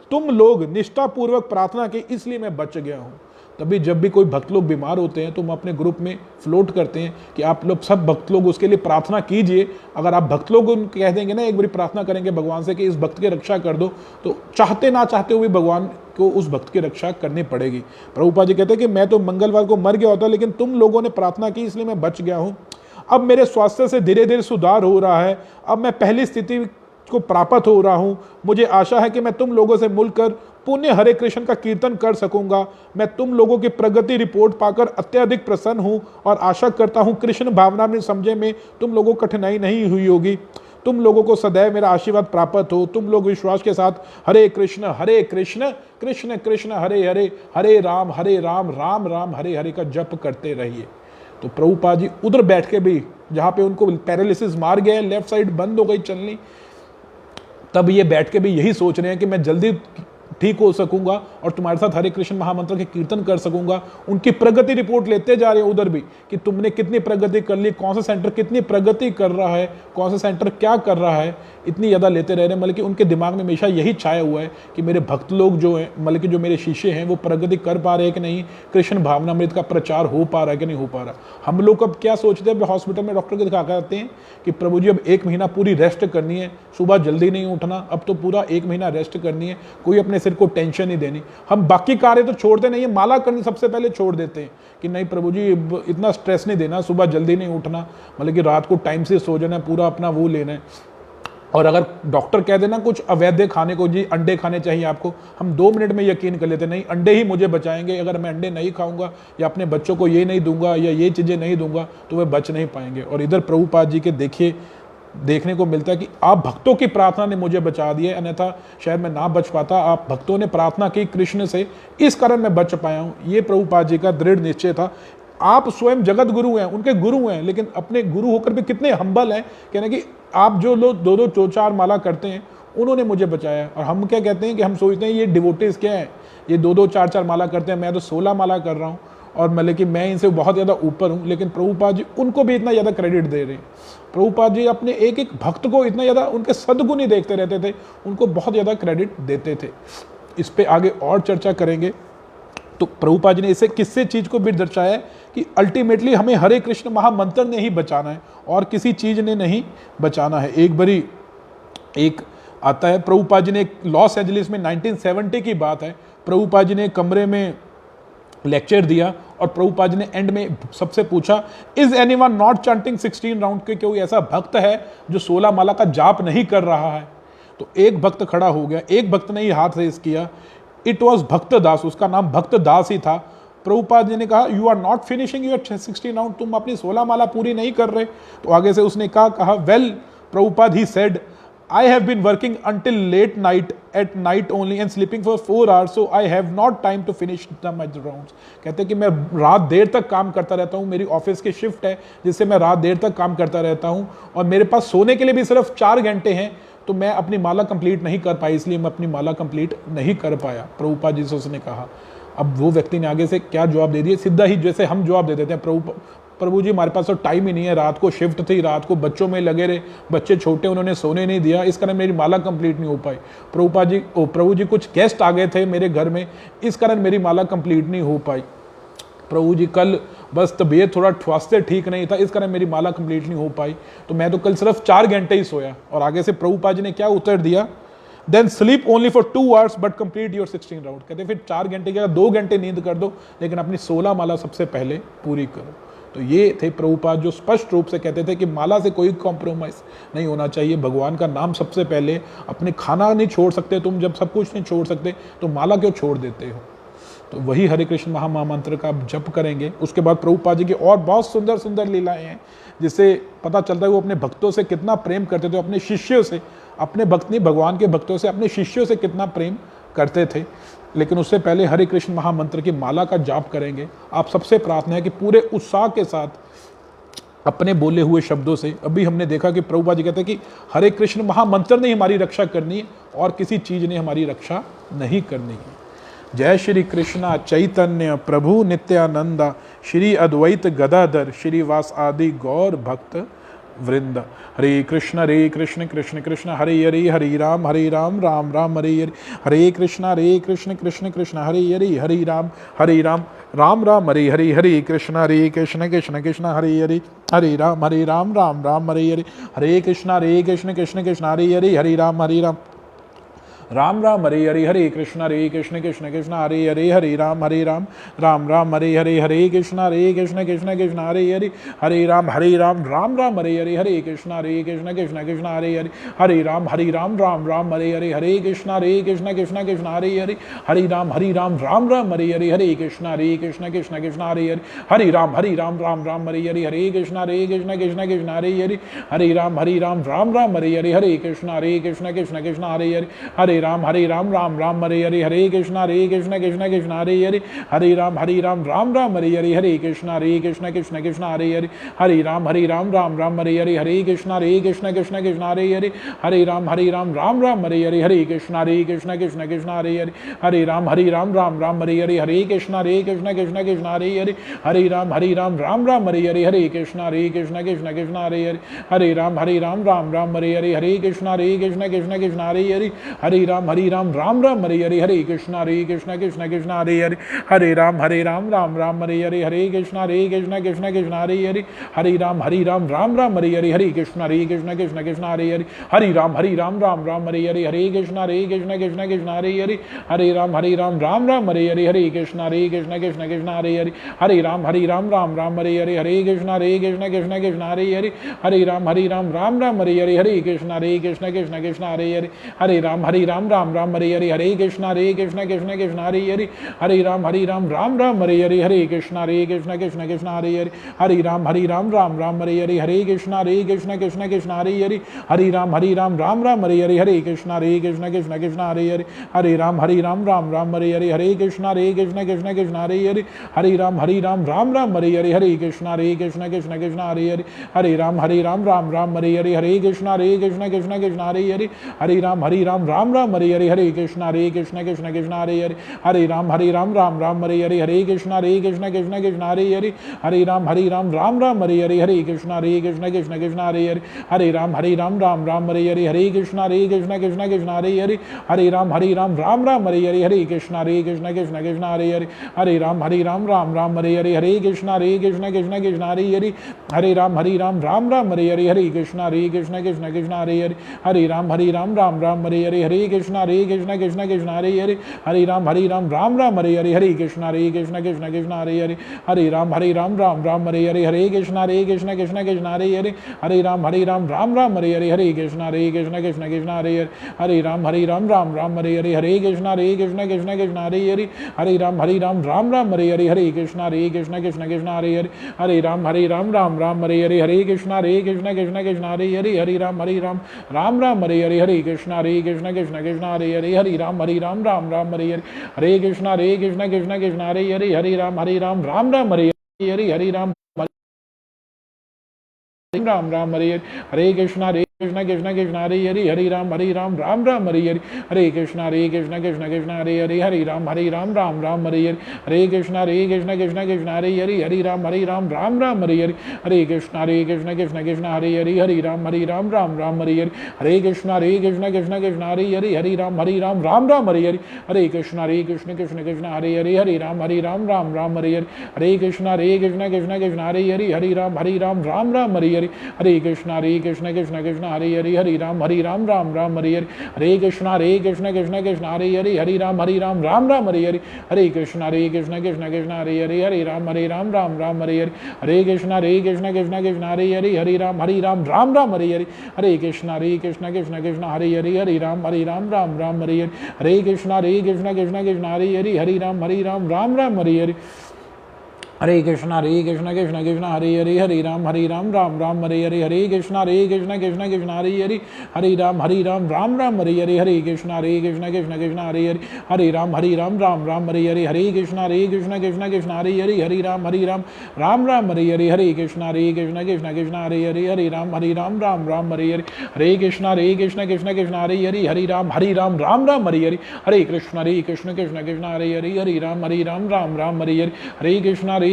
तुम लोग निष्ठापूर्वक प्रार्थना की इसलिए मैं बच गया हूं। तभी जब भी कोई भक्त लोग बीमार होते हैं तो हम अपने ग्रुप में फ्लोट करते हैं कि आप लोग सब भक्त लोग उसके लिए प्रार्थना कीजिए। अगर आप भक्त लोग उनको कह देंगे ना, एक बार प्रार्थना करेंगे भगवान से कि इस भक्त की रक्षा कर दो, तो चाहते ना चाहते हुए भगवान को उस भक्त की रक्षा करनी पड़ेगी। प्रभुपाद जी कहते हैं कि मैं तो मंगलवार को मर गया होता, लेकिन तुम लोगों ने प्रार्थना की इसलिए मैं बच गया हूँ। अब मेरे स्वास्थ्य से धीरे धीरे सुधार हो रहा है। अब मैं पहली स्थिति को प्राप्त हो रहा हूँ। मुझे आशा है कि मैं तुम लोगों से मिलकर पुण्य हरे कृष्ण का कीर्तन कर सकूंगा। मैं तुम लोगों की प्रगति रिपोर्ट पाकर अत्यधिक प्रसन्न हूँ और आशा करता हूँ कृष्ण भावना में समझे में तुम लोगों को कठिनाई नहीं हुई होगी। तुम लोगों को सदैव मेरा आशीर्वाद प्राप्त हो। तुम लोग विश्वास के साथ हरे कृष्ण कृष्ण कृष्ण हरे हरे, हरे राम राम राम हरे हरे का जप करते रहिए। तो प्रभुपाद जी उधर बैठ के भी, जहाँ पे उनको पैरालिसिस मार गया, लेफ्ट साइड बंद हो गई चलनी, तब ये बैठ के भी यही सोच रहे हैं कि मैं जल्दी ठीक हो सकूंगा और तुम्हारे साथ हरे कृष्ण महामंत्र के कीर्तन कर सकूंगा। उनकी प्रगति रिपोर्ट लेते जा रहे हैं उधर भी कि तुमने कितनी प्रगति कर ली, कौन सा सेंटर कितनी प्रगति कर रहा है, कौन सा सेंटर क्या कर रहा है, इतनी ज़्यादा लेते रह रहे हैं। मतलब कि उनके दिमाग में हमेशा यही छाया हुआ है कि मेरे भक्त लोग जो हैं, मतलब कि जो मेरे शिष्य हैं, वो प्रगति कर पा रहे हैं कि नहीं, कृष्ण भावनामृत का प्रचार हो पा रहा है कि नहीं हो पा रहा। हम लोग अब क्या सोचते हैं, हॉस्पिटल में डॉक्टर को दिखा कर आते हैं कि प्रभु जी अब 1 महीना पूरी रेस्ट करनी है, सुबह जल्दी नहीं उठना, अब तो पूरा 1 महीना रेस्ट करनी है, कोई अपने सिर को टेंशन नहीं देनी। हम बाकी कार्य तो छोड़ते नहीं है, माला करनी सबसे पहले छोड़ देते हैं कि नहीं प्रभु जी इतना स्ट्रेस नहीं देना, सुबह जल्दी नहीं उठना, मतलब कि रात को टाइम से सो जाना है, पूरा अपना वो लेना है। और अगर डॉक्टर कह देना कुछ अवैध खाने को, जी अंडे खाने चाहिए आपको, हम 2 मिनट में यकीन कर लेते नहीं, अंडे ही मुझे बचाएंगे, अगर मैं अंडे नहीं खाऊंगा या अपने बच्चों को ये नहीं दूंगा या ये चीज़ें नहीं दूंगा तो वे बच नहीं पाएंगे। और इधर प्रभुपाद जी के देखने को मिलता है कि आप भक्तों की प्रार्थना ने मुझे बचा दिया, अन्यथा शायद मैं ना बच पाता। आप भक्तों ने प्रार्थना की कृष्ण से, इस कारण मैं बच पाया हूँ। ये प्रभुपाद जी का दृढ़ निश्चय था। आप स्वयं जगत गुरु हैं, उनके गुरु हैं, लेकिन अपने गुरु होकर भी कितने हम्बल हैं, कहने कि आप जो लोग 2-2 4 माला करते हैं उन्होंने मुझे बचाया। और हम क्या कहते हैं कि हम सोचते हैं ये डिवोटीज क्या है, ये 2-2 4-4 माला करते हैं, मैं तो 16 माला कर रहा हूँ और मतलब कि मैं इनसे बहुत ज़्यादा ऊपर हूँ। लेकिन प्रभुपाद जी उनको भी इतना ज़्यादा क्रेडिट दे रहे हैं। प्रभुपाद जी अपने एक एक भक्त को इतना ज़्यादा उनके सद्गुण ही देखते रहते थे, उनको बहुत ज़्यादा क्रेडिट देते थे। इस पर आगे और चर्चा करेंगे। तो प्रभुपाद जी ने इसे किससे चीज़ को भी दर्शाया कि अल्टीमेटली हमें हरे कृष्ण महामंत्र ने ही बचाना है और किसी चीज़ ने नहीं बचाना है। एक आता है, प्रभुपाद जी ने लॉस एंजलिस में 1970 की बात है, प्रभुपाद जी ने कमरे में लेक्चर दिया और प्रभुपाद जी ने एंड में सबसे पूछा, is anyone not chanting 16 round, के कोई ऐसा भक्त है जो 16 माला का जाप नहीं कर रहा है। तो एक भक्त खड़ा हो गया, एक भक्त ने ही हाथ रेस किया, इट वॉज भक्त दास, उसका नाम भक्त दास ही था। प्रभुपाद जी ने कहा, you are not finishing your 16 round, तुम अपनी 16 माला पूरी नहीं कर रहे। तो आगे से उसने कहा well Prabhupada he said, I have been working until late night at night only and sleeping for 4 hours, so I have not time to finish my rounds. कहते हैं कि मैं रात देर तक काम करता रहता हूँ, मेरी ऑफिस की शिफ्ट है जिससे मैं रात देर तक काम करता रहता हूँ और मेरे पास सोने के लिए भी सिर्फ 4 घंटे हैं, तो मैं अपनी माला कंप्लीट नहीं कर पाई, इसलिए मैं अपनी माला कंप्लीट नहीं कर पाया। प्रभुपाद जी से उसने कहा। अब वो व्यक्ति ने आगे से क्या जवाब दे दिया, सीधा ही जैसे हम जवाब दे देते हैं, प्रभु जी हमारे पास तो टाइम ही नहीं है, रात को शिफ्ट थी, रात को बच्चों में लगे रहे, बच्चे छोटे, उन्होंने सोने नहीं दिया, इस कारण मेरी माला कंप्लीट नहीं हो पाई। प्रभु जी कुछ गेस्ट आ गए थे मेरे घर में, इस कारण मेरी माला कंप्लीट नहीं हो पाई। प्रभु जी कल बस तबीयत थोड़ा स्वास्थ्य ठीक नहीं था, इस कारण मेरी माला कंप्लीट नहीं हो पाई, तो मैं तो कल सिर्फ 4 घंटे ही सोया। और आगे से प्रभुपाद जी ने क्या उत्तर दिया, then sleep only for 2 hours but complete your 16 round. कहते फिर 4 घंटे की 2 घंटे नींद कर दो, लेकिन अपनी 16 माला सबसे पहले पूरी करो। तो ये थे प्रभुपाद जो स्पष्ट रूप से कहते थे कि माला से कोई कॉम्प्रोमाइज़ नहीं होना चाहिए, भगवान का नाम सबसे पहले, अपने खाना नहीं छोड़ सकते तुम, जब सब कुछ नहीं छोड़ सकते तो माला क्यों छोड़ देते हो। तो वही हरे कृष्ण महामंत्र का जप करेंगे। उसके बाद प्रभुपाद जी की और बहुत सुंदर सुंदर लीलाएं हैं, जिससे पता चलता है वो अपने भक्तों से कितना प्रेम करते थे, अपने शिष्यों से, अपने भक्त नहीं भगवान के भक्तों से, अपने शिष्यों से कितना प्रेम करते थे। लेकिन उससे पहले हरे कृष्ण महामंत्र की माला का जाप करेंगे। आप सबसे प्रार्थना है कि पूरे उत्साह के साथ अपने बोले हुए शब्दों से, अभी हमने देखा कि प्रभुपाद जी कहते हैं कि हरे कृष्ण महामंत्र ने हमारी रक्षा करनी है और किसी चीज़ ने हमारी रक्षा नहीं करनी है। जय श्री कृष्णा चैतन्य प्रभु नित्यानंदा, श्री अद्वैत गदाधर श्रीवास आदि गौर भक्त वृंद। हरे कृष्ण कृष्ण कृष्ण हरे हरे, हरे राम राम राम हरे हरे, हरे कृष्ण कृष्ण कृष्ण हरे राम राम राम हरे हरे, हरे कृष्ण कृष्ण कृष्ण हरे राम राम राम हरे हरे, हरे कृष्ण कृष्ण कृष्ण हरे हरे, हरे राम राम राम हरे हरे, हरे कृष्ण कृष्ण कृष्ण हरे हरे, हरे राम राम राम हरे हरे, हरे कृष्ण कृष्ण कृष्ण हरे हरे, हरे राम राम राम हरे हरे, हरे कृष्ण कृष्ण कृष्ण हरे हरे, हरे राम राम राम हरे हरे, हरे कृष्ण कृष्ण कृष्ण हरे हरे, हरे राम राम राम हरे हरे, हरे कृष्ण कृष्ण कृष्ण हरे हरे, हरे राम राम राम हरे हरे, हरे कृष्ण कृष्ण कृष्ण हरे हरे, हरे राम राम राम हरे हरे, हरे कृष्ण कृष्ण कृष्ण हरे हरे, हरे राम राम राम हरे हरे, हरे कृष्ण कृष्ण कृष्ण हरे हरे, हरे राम राम राम हरे हरे, हरे कृष्ण कृष्ण कृष्ण हरे हरे, हरे राम राम राम हरे हरे, हरे कृष्ण कृष्ण कृष्ण हरे हरे, हरे राम राम राम हरे हरे, हरे कृष्ण कृष्ण कृष्ण हरे हरे, हरे राम राम राम हरे हरे, हरे कृष्ण कृष्ण कृष्ण हरे हरे, हरे राम राम राम हरे हरे, हरे कृष्ण कृष्ण कृष्ण हरे हरे, हरे राम राम राम हरे हरे, हरे कृष्ण कृष्ण कृष्ण हरे हरे, हरे राम राम राम हरे हरे, हरे कृष्ण कृष्ण कृष्ण हरे हरे, हरे राम राम राम हरे हरे, हरे कृष्ण कृष्ण कृष्ण हरे हरे, हरे राम राम राम हरे हरे, हरे कृष्ण कृष्ण कृष्ण हरे हरे, हरे राम राम राम हरे हरे, हरे कृष्ण कृष्ण कृष्ण हरे हरे, हरे राम राम राम हरे हरे, हरे कृष्ण कृष्ण कृष्ण हरे हरे, हरे राम राम राम हरे हरे, हरे कृष्ण कृष्ण कृष्ण हरे हरे, हरे राम राम राम हरे हरे, हरे कृष्ण कृष्ण कृष्ण हरे हरे, हरे राम राम राम हरे हरे, हरे कृष्ण कृष्ण कृष्ण हरे हरे, हरे राम राम राम हरे हरे, हरे कृष्ण कृष्ण कृष्ण हरे हरे, हरे राम राम राम हरे हरे, हरे कृष्ण कृष्ण कृष्ण हरे हरे, हरे राम राम राम हरे हरे, हरे कृष्ण कृष्ण कृष्ण हरे हरे, हरे राम राम राम हरे हरे, हरे कृष्ण कृष्ण कृष्ण हरे हरे, हरे राम राम राम हरे हरे, हरे कृष्ण कृष्ण कृष्ण हरे हरे, हरे राम राम राम हरे हरे, हरे कृष्ण कृष्ण कृष्ण हरे हरे, हरे राम राम राम हरे हरे, हरे कृष्ण कृष्ण कृष्ण हरे हरे, हरे राम राम राम हरे हरे, हरे कृष्ण कृष्ण कृष्ण हरे हरे, हरे राम राम राम हरे हरे, हरे कृष्ण कृष्ण कृष्ण हरे हरे, हरे राम राम राम हरे हरे, हरे कृष्ण कृष्ण कृष्ण हरे हरे, हरे राम राम राम हरे हरे, हरे कृष्ण कृष्ण कृष्ण हरे हरे, हरे राम राम राम हरे हरे, हरे कृष्ण कृष्ण कृष्ण हरे हरे, हरे राम राम राम हरे हरे, हरे कृष्ण कृष्ण कृष्ण हरे हरे, हरे राम राम राम हरे हरे, हरे कृष्ण कृष्ण कृष्ण हरे हरे, हरे राम राम राम हरे हरे, हरे कृष्ण कृष्ण कृष्ण हरे हरे, हरे राम राम राम हरे हरे, हरे कृष्ण कृष्ण कृष्ण हरे हरे, हरे राम राम राम हरे हरे, हरे कृष्ण कृष्ण कृष्ण हरे हरे, हरे राम राम राम हरे हरे, हरे कृष्ण कृष्ण कृष्ण हरे हरे, हरे राम राम राम हरे हरे, हरे कृष्ण कृष्ण कृष्ण हरे हरे, हरे राम राम हरे हरे, हरे कृष्ण कृष्ण कृष्ण हरे हरे, हरे राम राम राम हरे हरे, हरे कृष्ण कृष्ण कृष्ण हरे हरे, हरे राम राम राम हरे हरे, हरे कृष्ण कृष्ण कृष्ण हरे हरे, हरे राम राम राम हरे हरे, हरे राम राम हरे हरे कृष्ण कृष्ण कृष्ण हरे हरे, हरे राम राम राम हरे हरे, हरे कृष्ण कृष्ण कृष्ण हरे हरे, हरे राम राम हरे हरे, हरे कृष्ण कृष्ण कृष्ण हरे हरे, हरे राम राम राम हरे हरे, हरे कृष्ण कृष्ण कृष्ण हरे हरे, हरे राम राम हरे हरे, हरे कृष्ण कृष्ण कृष्ण हरे हरे, हरे राम राम राम हरे हरे, हरे कृष्ण कृष्ण कृष्ण हरे हरे, हरे राम राम हरे हरे, हरे कृष्ण कृष्ण कृष्ण हरे हरे, हरे राम राम राम हरे हरे, हरे कृष्ण कृष्ण कृष्ण हरे हरे, हरे राम राम राम हरे हरे, हरे कृष्ण कृष्ण कृष्ण हरे हरे, हरे राम राम राम हरे हरे, हरे कृष्ण कृष्ण कृष्ण हरे हरे, हरे राम राम हरे हरे, हरे कृष्ण कृष्ण कृष्ण हरे हरे, हरे राम राम राम हरे हरे, हरे कृष्ण कृष्ण कृष्ण हरे हरे, हरे राम राम हरे हरे, हरे कृष्ण कृष्ण कृष्ण हरे हरे, हरे राम राम राम हरे हरे, हरे कृष्ण कृष्ण कृष्ण हरे हरे, हरे राम राम राम हरे हरे, हरे कृष्ण कृष्ण कृष्ण हरे हरे, हरे राम राम राम हरे हरे, हरे कृष्ण कृष्ण कृष्ण हरे हरे, हरे राम राम हरे हरे, हरे कृष्ण कृष्ण कृष्ण हरे हरे, हरे राम राम हरे हरे, हरे कृष्ण कृष्ण कृष्ण हरे हरे, हरे राम राम हरे हरे, हरे कृष्ण कृष्ण कृष्ण हरे हरे, हरे राम राम हरे हरे, हरे कृष्ण कृष्ण कृष्ण हरे हरे, हरे राम राम हरे हरे, हरे कृष्ण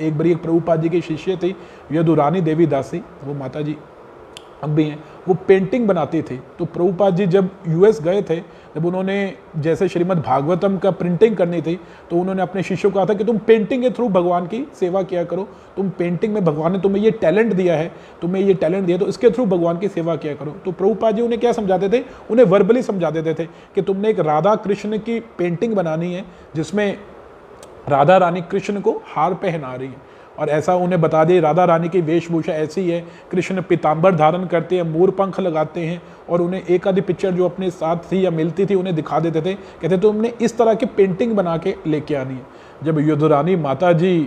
एक बारी एक प्रभुपाद जी की शिष्य थी यदुरानी देवी दासी, वो माता जी अब भी हैं, वो पेंटिंग बनाती थी। तो प्रभुपाद जी जब यूएस गए थे, जब उन्होंने जैसे श्रीमद् भागवतम का प्रिंटिंग करनी थी, तो उन्होंने अपने शिष्यों को कहा था कि तुम पेंटिंग के थ्रू भगवान की सेवा किया करो, तुम पेंटिंग में भगवान ने तुम्हें ये टैलेंट दिया है, तो इसके थ्रू भगवान की सेवा किया करो। तो प्रभुपाद जी उन्हें क्या समझाते थे, उन्हें वर्बली समझा देते थे कि तुमने एक राधा कृष्ण की पेंटिंग बनानी है जिसमें राधा रानी कृष्ण को हार पहना रही है, और ऐसा उन्हें बता दिए राधा रानी की वेशभूषा ऐसी है, कृष्ण पीताम्बर धारण करते हैं, मोर पंख लगाते हैं, और उन्हें एक आधी पिक्चर जो अपने साथ थी या मिलती थी उन्हें दिखा देते थे, कहते तो हमने इस तरह की पेंटिंग बना के लेके आनी है। जब यदुरानी माता जी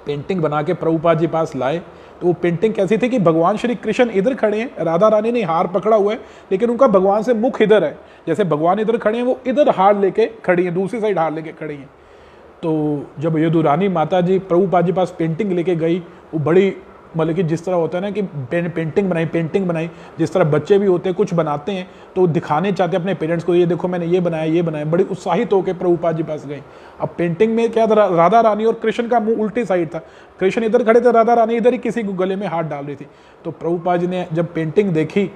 पेंटिंग बना के प्रभुपाद जी पास लाए, तो वो पेंटिंग कैसी थी कि भगवान श्री कृष्ण इधर खड़े हैं, राधा रानी ने हार पकड़ा हुआ है, लेकिन उनका भगवान से मुख इधर है, जैसे भगवान इधर खड़े हैं वो इधर हार लेके खड़ी हैं, दूसरी साइड हार लेके खड़ी हैं। तो जब यदुरानी माता जी प्रभुपाद जी पास पेंटिंग लेके गई, वो बड़ी मतलब कि जिस तरह होता है ना कि पेंटिंग बनाई, जिस तरह बच्चे भी होते हैं कुछ बनाते हैं तो दिखाने चाहते हैं अपने पेरेंट्स को, ये देखो मैंने ये बनाया, बड़ी उत्साहित होकर प्रभुपाद जी पास गई। अब पेंटिंग में क्या था, राधा रानी और कृष्ण का मुंह उल्टी साइड था, कृष्ण इधर खड़े थे, राधा रानी इधर ही किसी को गले में हाथ डाल रही थी। तो प्रभुपाद जी ने जब पेंटिंग देखी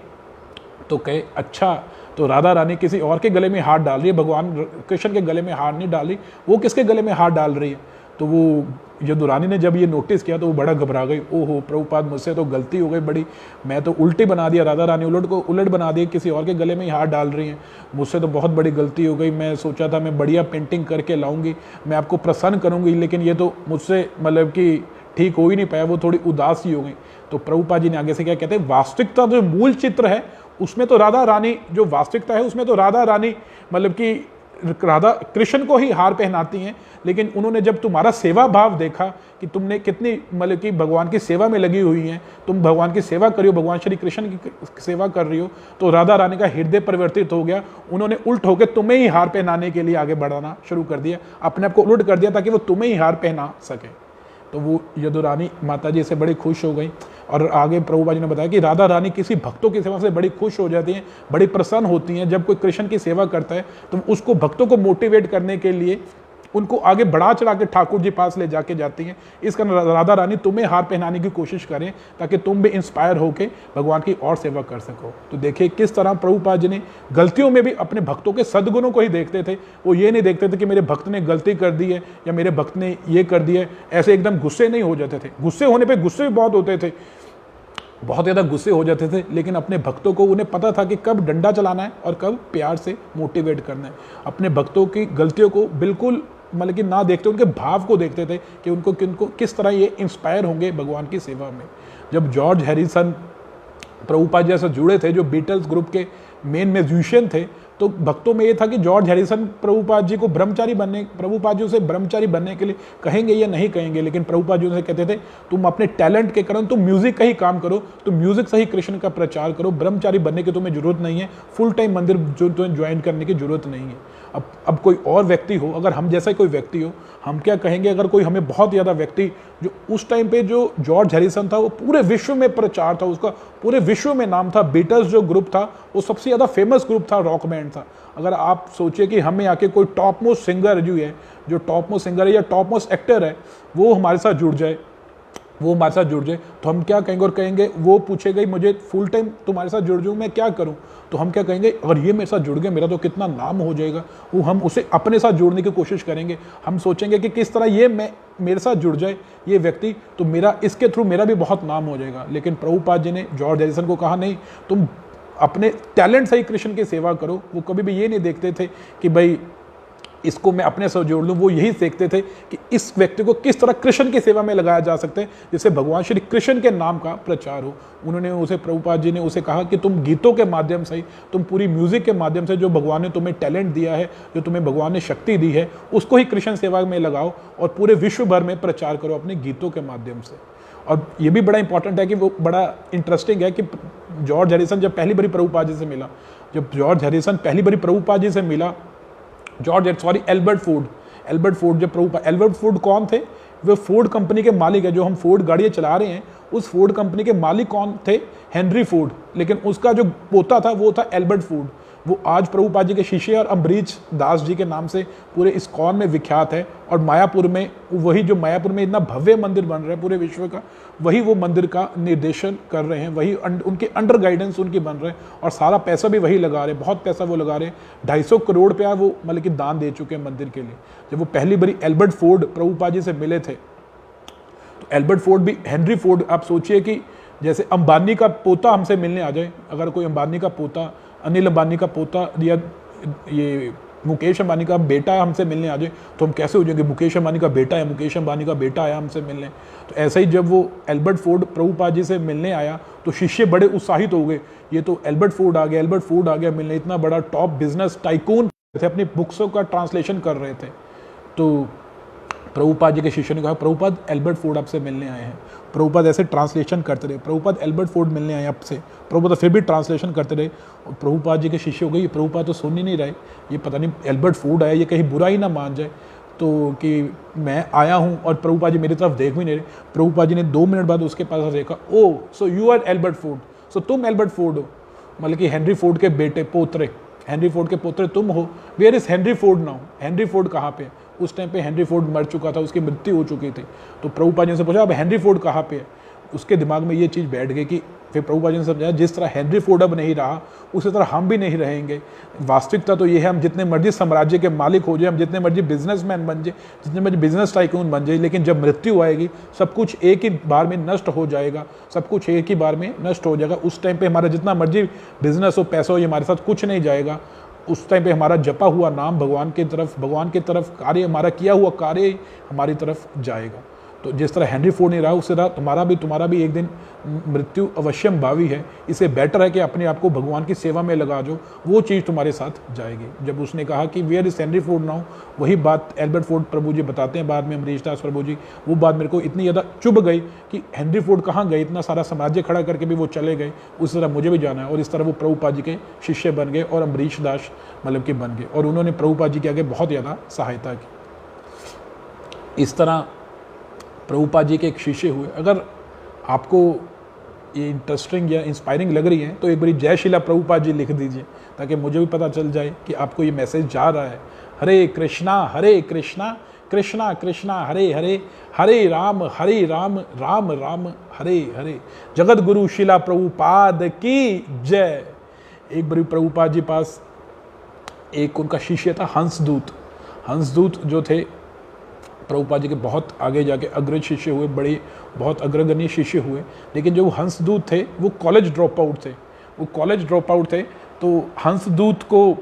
तो कहे अच्छा, तो राधा रानी किसी और के गले में हाथ डाल रही है, भगवान कृष्ण के गले में हाथ नहीं डाल रही, वो किसके गले में हाथ डाल रही है। तो वो यदुरानी ने जब ये नोटिस किया तो वो बड़ा घबरा गई, ओहो प्रभुपाद मुझसे तो गलती हो गई बड़ी, मैं तो उल्टी बना दिया, राधा रानी उलट बना दी, किसी और के गले में ही हाथ डाल रही हैं, मुझसे तो बहुत बड़ी गलती हो गई, मैं सोचा था मैं बढ़िया पेंटिंग करके लाऊंगी, मैं आपको प्रसन्न करूंगी, लेकिन ये तो मुझसे मतलब कि ठीक हो ही नहीं पाया, वो थोड़ी उदास ही हो गई। तो प्रभुपाद जी ने आगे से क्या कहते हैं, वास्तविकता जो मूल चित्र है उसमें तो राधा रानी, जो वास्तविकता है उसमें तो राधा रानी मतलब कि राधा कृष्ण को ही हार पहनाती हैं, लेकिन उन्होंने जब तुम्हारा सेवा भाव देखा कि तुमने कितनी मतलब कि भगवान की सेवा में लगी हुई हैं, तुम भगवान की सेवा कर रही हो, भगवान श्री कृष्ण की सेवा कर रही हो, तो राधा रानी का हृदय परिवर्तित हो गया, उन्होंने उल्ट होकर तुम्हें ही हार पहनाने के लिए आगे बढ़ाना शुरू कर दिया, अपने आप को उल्ट कर दिया ताकि वो तुम्हें ही हार पहना सके। तो वो यदुरानी माता जी से बड़ी खुश हो गई, और आगे प्रभुपाद जी ने बताया कि राधा रानी किसी भक्तों की सेवा से बड़ी खुश हो जाती हैं, बड़ी प्रसन्न होती हैं। जब कोई कृष्ण की सेवा करता है तो उसको भक्तों को मोटिवेट करने के लिए उनको आगे बढ़ा चढ़ा के ठाकुर जी पास ले जाके जाती हैं। इस कारण राधा रानी तुम्हें हार पहनाने की कोशिश करें ताकि तुम भी इंस्पायर होकर भगवान की और सेवा कर सको। तो देखिए किस तरह प्रभुपाद जी ने गलतियों में भी अपने भक्तों के सद्गुणों को ही देखते थे, वो ये नहीं देखते थे कि मेरे भक्त ने गलती कर दी है या मेरे भक्त ने ये कर दिया है, ऐसे एकदम गुस्से नहीं हो जाते थे। गुस्से होने पर गुस्से भी बहुत होते थे, बहुत ज़्यादा गुस्से हो जाते थे, लेकिन अपने भक्तों को उन्हें पता था कि कब डंडा चलाना है और कब प्यार से मोटिवेट करना है। अपने भक्तों की गलतियों को बिल्कुल मतलब कि ना देखते, उनके भाव को देखते थे कि उनको किस तरह ये इंस्पायर होंगे भगवान की सेवा में। जब जॉर्ज हैरिसन प्रभुपाद जैसे जुड़े थे, जो बीटल्स ग्रुप के मेन म्यूजिशियन थे, तो भक्तों में ये था कि जॉर्ज हैरिसन प्रभुपाद जी को प्रभुपाद जी से ब्रह्मचारी बनने के लिए कहेंगे या नहीं कहेंगे, लेकिन प्रभुपाद जी उनसे कहते थे तुम अपने टैलेंट के कारण तुम म्यूजिक का ही काम करो, तुम म्यूजिक से ही कृष्ण का प्रचार करो, ब्रह्मचारी बनने की तुम्हें जरूरत नहीं है, फुल टाइम मंदिर जो तुम्हें ज्वाइन करने की जरूरत नहीं है। अब कोई और व्यक्ति हो, अगर हम जैसा कोई व्यक्ति हो, हम क्या कहेंगे अगर कोई हमें बहुत ज़्यादा व्यक्ति, जो उस टाइम पे जो जॉर्ज हैरिसन था वो पूरे विश्व में प्रचार था, उसका पूरे विश्व में नाम था, बीटल्स जो ग्रुप था वो सबसे ज़्यादा फेमस ग्रुप था, रॉक बैंड था। अगर आप सोचिए कि हमें आके कोई टॉप मोस्ट सिंगर जो टॉप मोस्ट सिंगर है या टॉप मोस्ट एक्टर है वो हमारे साथ जुड़ जाए, तो हम क्या कहेंगे, और कहेंगे वो पूछेगा मुझे फुल टाइम तुम्हारे साथ जुड़ जाऊँ मैं क्या करूँ, तो हम क्या कहेंगे अगर ये मेरे साथ जुड़ गए मेरा तो कितना नाम हो जाएगा, वो हम उसे अपने साथ जोड़ने की कोशिश करेंगे। हम सोचेंगे कि किस तरह ये मेरे साथ जुड़ जाए ये व्यक्ति, तो मेरा इसके थ्रू मेरा भी बहुत नाम हो जाएगा। लेकिन प्रभुपाद जी ने जॉर्ज हैरिसन को कहा नहीं, तुम अपने टैलेंट से ही कृष्ण की सेवा करो। वो कभी भी ये नहीं देखते थे कि भाई इसको मैं अपने साथ जोड़ लूँ, वो यही देखते थे कि इस व्यक्ति को किस तरह कृष्ण की सेवा में लगाया जा सकता है जिससे भगवान श्री कृष्ण के नाम का प्रचार हो। प्रभुपाद जी ने उसे कहा कि तुम गीतों के माध्यम से ही, तुम पूरी म्यूजिक के माध्यम से जो भगवान ने तुम्हें टैलेंट दिया है, जो तुम्हें भगवान ने शक्ति दी है, उसको ही कृष्ण सेवा में लगाओ और पूरे विश्व भर में प्रचार करो अपने गीतों के माध्यम से। और ये भी बड़ा इंपॉर्टेंट है कि वो बड़ा इंटरेस्टिंग है कि जॉर्ज हैरिसन जब पहली बारी प्रभुपाद जी से मिला, एल्बर्ट फूड कौन थे? वो फोर्ड कंपनी के मालिक है। जो हम फोर्ड गाड़ियाँ चला रहे हैं उस फोर्ड कंपनी के मालिक कौन थे? Henry Ford. लेकिन उसका जो पोता था वो था एल्बर्ट फूड। वो आज प्रभुपाद जी के शिष्य और अम्बरीश दास जी के नाम से पूरे इस्कॉन में विख्यात है। और मायापुर में वही जो मायापुर में इतना भव्य मंदिर बन रहा है पूरे विश्व का, वही वो मंदिर का निर्देशन कर रहे हैं, वही उनके अंडर गाइडेंस उनकी बन रहे हैं और सारा पैसा भी वही लगा रहे हैं, बहुत पैसा वो लगा रहे हैं। 250 करोड़ रुपया वो मतलब कि दान दे चुके हैं मंदिर के लिए। जब वो पहली बारी एल्बर्ट फोर्ड प्रभुपाद जी से मिले थे, तो एल्बर्ट फोर्ड भी हेनरी फोर्ड, आप सोचिए कि जैसे अंबानी का पोता हमसे मिलने आ जाए, अगर कोई अंबानी का पोता, अनिल अंबानी का पोता या ये मुकेश अंबानी का बेटा हमसे मिलने आ जाए तो हम कैसे हो जाएंगे, मुकेश अंबानी का बेटा है, मुकेश अंबानी का बेटा आया हमसे मिलने। तो ऐसा ही जब वो एल्बर्ट फोर्ड प्रभुपाद जी से मिलने आया तो शिष्य बड़े उत्साहित हो गए, ये तो एल्बर्ट फोर्ड आ गया, एल्बर्ट फोर्ड आ गया मिलने, इतना बड़ा टॉप बिजनेस टाइकून थे, अपनी बुक्सों का ट्रांसलेशन कर रहे थे। तो प्रभुपाद जी के शिष्य ने कहा, प्रभुपाद एल्बर्ट फोर्ड आपसे मिलने आए हैं। प्रभुपाद ऐसे ट्रांसलेशन करते रहे, प्रभुपाद एल्बर्ट फोर्ड मिलने आए आपसे। प्रभुपाद फिर भी ट्रांसलेशन करते रहे और प्रभुपाद जी के शिष्य हो गए, प्रभुपाद तो सुन ही नहीं रहे, ये पता नहीं एल्बर्ट फोर्ड आया, ये कहीं बुरा ही ना मान जाए तो कि मैं आया हूँ और प्रभुपाद जी मेरी तरफ देख भी नहीं रहे। प्रभुपाद जी ने 2 मिनट बाद उसके पास देखा, oh so you are Albert Ford, so तुम एल्बर्ट फोर्ड हो, मतलब कि हेनरी फोर्ड के बेटे पोतरे, हेनरी फोर्ड के पोतरे तुम हो। Where is Henry Ford now, Henry Ford कहाँ पे? उस टाइम पे हेनरी फोर्ड मर चुका था, उसकी मृत्यु हो चुकी थी। तो प्रभुपाद जी से पूछा, अब हेनरी फोर्ड कहाँ पे है? उसके दिमाग में ये चीज़ बैठ गई कि फिर प्रभुपाद जी ने समझाया, जिस तरह हेनरी फोर्ड अब नहीं रहा उसी तरह हम भी नहीं रहेंगे। वास्तविकता तो ये है, हम जितने मर्जी साम्राज्य के मालिक हो जाए, हम जितने मर्जी बिजनेसमैन बन जाए, जितने मर्जी बिजनेस टाइकून बन जाए, लेकिन जब मृत्यु आएगी सब कुछ एक ही बार में नष्ट हो जाएगा, सब कुछ एक ही बार में नष्ट हो जाएगा। उस टाइम पे हमारा जितना मर्जी बिजनेस हो, पैसा हो, ये हमारे साथ कुछ नहीं जाएगा। उस टाइम पे हमारा जपा हुआ नाम भगवान की तरफ कार्य, हमारा किया हुआ कार्य हमारी तरफ जाएगा। तो जिस तरह हेनरी फोर्ड नहीं रहा उस तरह तुम्हारा भी एक दिन मृत्यु अवश्यम भावी है। इसे बेटर है कि अपने आप को भगवान की सेवा में लगा जो, वो चीज़ तुम्हारे साथ जाएगी। जब उसने कहा कि where is Henry Ford now, वही बात एल्बर्ट फोर्ड प्रभु जी बताते हैं बाद में, अमरीश दास प्रभु जी, वो बात मेरे को इतनी ज़्यादा चुभ गई कि हेनरी फोर्ड कहाँ गए, इतना सारा साम्राज्य खड़ा करके भी वो चले गए, उस तरह मुझे भी जाना है। और इस तरह वो प्रभुपाद जी के शिष्य बन गए और अमरीश दास मतलब कि बन गए और उन्होंने प्रभुपाद जी के आगे बहुत ज़्यादा सहायता की। इस तरह प्रभुपाद जी के एक शिष्य हुए। अगर आपको ये इंटरेस्टिंग या इंस्पायरिंग लग रही है तो एक बारी जय शिला प्रभुपाद जी लिख दीजिए, ताकि मुझे भी पता चल जाए कि आपको ये मैसेज जा रहा है। हरे कृष्णा कृष्णा कृष्णा हरे हरे, हरे राम राम राम हरे हरे। जगत गुरु शिला प्रभुपाद की जय। एक बारी प्रभुपाद जी पास एक उनका शिष्य था हंसदूत जो थे प्रभुपाद जी के बहुत आगे जाके अग्रज शिष्य हुए, बड़े बहुत अग्रगण्य शिष्य हुए। लेकिन जो हंसदूत थे वो कॉलेज ड्रॉप आउट थे। तो हंसदूत को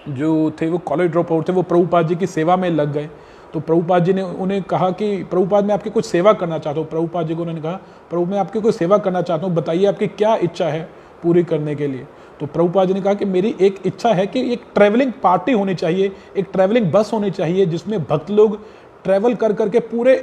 जो थे वो कॉलेज ड्रॉप आउट थे, वो प्रभुपाद जी की सेवा में लग गए। तो प्रभुपाद जी ने उन्हें कहा कि प्रभुपाद मैं आपकी कुछ सेवा करना चाहता हूँ। प्रभुपाद जी को उन्होंने कहा, प्रभु मैं आपकी कोई सेवा करना चाहता हूँ, बताइए आपकी क्या इच्छा है पूरी करने के लिए। तो प्रभुपाद जी ने कहा कि मेरी एक इच्छा है कि एक ट्रैवलिंग पार्टी होनी चाहिए, एक ट्रैवलिंग बस होनी चाहिए, जिसमें भक्त लोग ट्रैवल कर करके पूरे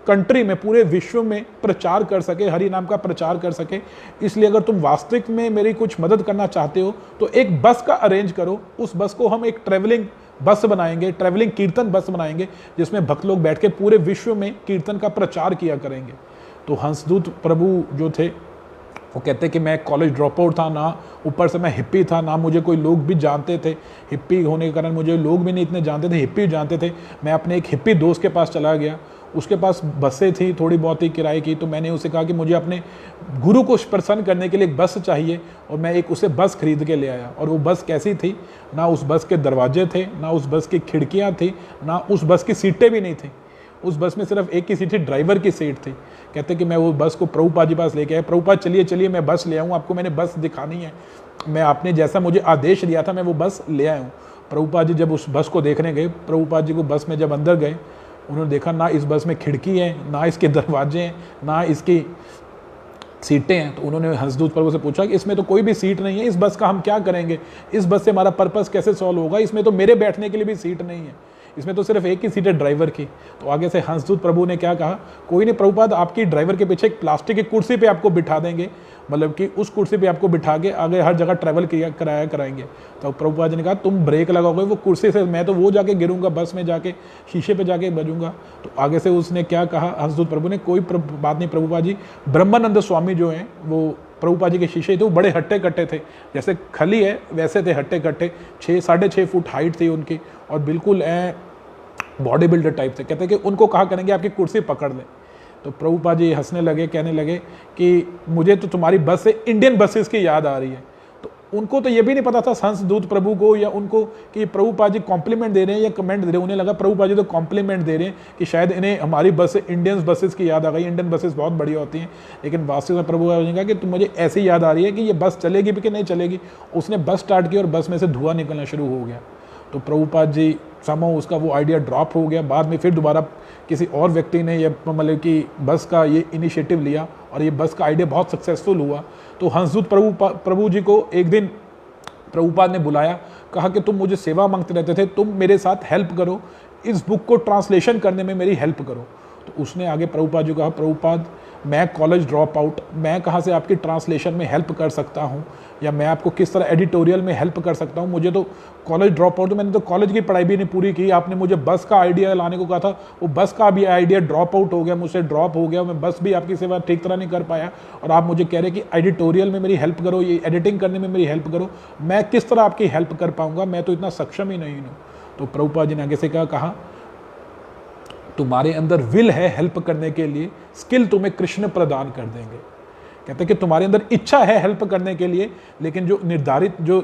कंट्री में, पूरे विश्व में प्रचार कर सके, हरि नाम का प्रचार कर सके। इसलिए अगर तुम वास्तविक में मेरी कुछ मदद करना चाहते हो तो एक बस का अरेंज करो। उस बस को हम एक ट्रैवलिंग बस बनाएंगे, ट्रैवलिंग कीर्तन बस बनाएंगे, जिसमें भक्त लोग बैठ के पूरे विश्व में कीर्तन का प्रचार किया करेंगे। तो हंसदूत प्रभु जो थे वो कहते कि मैं कॉलेज ड्रॉप आउट था, ना ऊपर से मैं हिप्पी था, ना मुझे कोई लोग भी जानते थे। हिप्पी होने के कारण मुझे लोग भी नहीं इतने जानते थे, हिप्पी जानते थे। मैं अपने एक हिप्पी दोस्त के पास चला गया, उसके पास बसें थी थोड़ी बहुत ही किराए की। तो मैंने उसे कहा कि मुझे अपने गुरु को प्रसन्न करने के लिए एक बस चाहिए, और मैं एक उसे बस खरीद के ले आया। और वो बस कैसी थी, ना उस बस के दरवाजे थे, ना उस बस की खिड़कियाँ थी, ना उस बस की सीटें भी नहीं थी। उस बस में सिर्फ एक ही सीट थी, ड्राइवर की सीट थी। कहते कि मैं वो बस को प्रभुपाद जी पास लेके आया। प्रभुपाद चलिए मैं बस ले आऊँ, आपको मैंने बस दिखानी है, मैं आपने जैसा मुझे आदेश दिया था मैं वो बस ले आया हूँ। प्रभुपाद जी जब उस बस को देखने गए, प्रभुपाद जी को बस में जब अंदर गए, उन्होंने देखा ना इस बस में खिड़की है, ना इसके दरवाजे हैं, ना इसकी सीटें हैं। तो उन्होंने हंसदूत प्रभु से पूछा कि इसमें तो कोई भी सीट नहीं है, इस बस का हम क्या करेंगे, इस बस से हमारा पर्पस कैसे सॉल्व होगा, इसमें तो मेरे बैठने के लिए भी सीट नहीं है, इसमें तो सिर्फ एक ही सीट है ड्राइवर की। तो आगे से हंसदूत प्रभु ने क्या कहा, कोई नहीं प्रभुपाद, आपकी ड्राइवर के पीछे एक प्लास्टिक की कुर्सी पे आपको बिठा देंगे, मतलब कि उस कुर्सी पे आपको बिठा के आगे हर जगह ट्रैवल कराएंगे। तो प्रभुपाद जी ने कहा तुम ब्रेक लगाओगे वो कुर्सी से, मैं तो वो जाके गिरूंगा, बस में जाके शीशे पे जाके बजूंगा। तो आगे से उसने क्या कहा हंसदूत प्रभु ने, कोई बात नहीं प्रभुपाद जी, ब्रह्मानंद स्वामी जो हैं वो प्रभुपाद जी के शिष्य थे वो बड़े हट्टे कट्टे थे, जैसे खली है वैसे थे हट्टे कट्टे, 6-6.5 फुट हाइट थी उनकी और बिल्कुल बॉडी बिल्डर टाइप थे। कहते कि उनको कहा करेंगे आपकी कुर्सी पकड़ लें। तो प्रभुपाद जी हंसने लगे, कहने लगे कि मुझे तो तुम्हारी बस से इंडियन बसेस की याद आ रही है। तो उनको तो ये भी नहीं पता था हंसदूत प्रभु को या उनको कि प्रभुपाद जी कॉम्प्लीमेंट दे रहे हैं या कमेंट दे रहे हैं। उन्हें लगा प्रभुपाद जी तो कॉम्प्लीमेंट दे रहे हैं कि शायद इन्हें हमारी बस से इंडियन बसेस की याद आ गई, इंडियन बसेस बहुत बढ़िया होती हैं। लेकिन वास्तव में प्रभुपाद जी ने कहा कि तुम मुझे ऐसी याद आ रही है कि ये बस चलेगी भी कि नहीं चलेगी। उसने बस स्टार्ट की और बस में से धुआं निकलना शुरू हो गया। तो प्रभुपाद जी समझो उसका वो आइडिया ड्रॉप हो गया। बाद में फिर दोबारा किसी और व्यक्ति ने ये मतलब कि बस का ये इनिशिएटिव लिया और ये बस का आइडिया बहुत सक्सेसफुल हुआ। तो हंसदूत प्रभु जी को एक दिन प्रभुपाद ने बुलाया, कहा कि तुम मुझे सेवा मांगते रहते थे, तुम मेरे साथ हेल्प करो, इस बुक को ट्रांसलेशन करने में मेरी हेल्प करो। तो उसने आगे प्रभुपाद जी को कहा, प्रभुपाद मैं कॉलेज ड्रॉप आउट, मैं कहाँ से आपकी ट्रांसलेशन में हेल्प कर सकता हूँ या मैं आपको किस तरह एडिटोरियल में हेल्प कर सकता हूँ। मुझे तो कॉलेज ड्रॉप आउट, तो मैंने तो कॉलेज की पढ़ाई भी नहीं पूरी की। आपने मुझे बस का आइडिया लाने को कहा था, वो बस का भी आइडिया ड्रॉप आउट हो गया, मुझसे ड्रॉप हो गया, मैं बस भी आपकी सेवा ठीक तरह नहीं कर पाया। और आप मुझे कह रहे कि एडिटोरियल में मेरी हेल्प करो, ये एडिटिंग करने में मेरी हेल्प करो, मैं किस तरह आपकी हेल्प कर पाऊँगा, मैं तो इतना सक्षम ही नहीं हूँ। तो प्रभुपाद जी ने आगे से कहा तुम्हारे अंदर विल है हेल्प करने के लिए, स्किल तुम्हें कृष्ण प्रदान कर देंगे। कहते हैं कि तुम्हारे अंदर इच्छा है हेल्प करने के लिए, लेकिन जो निर्धारित जो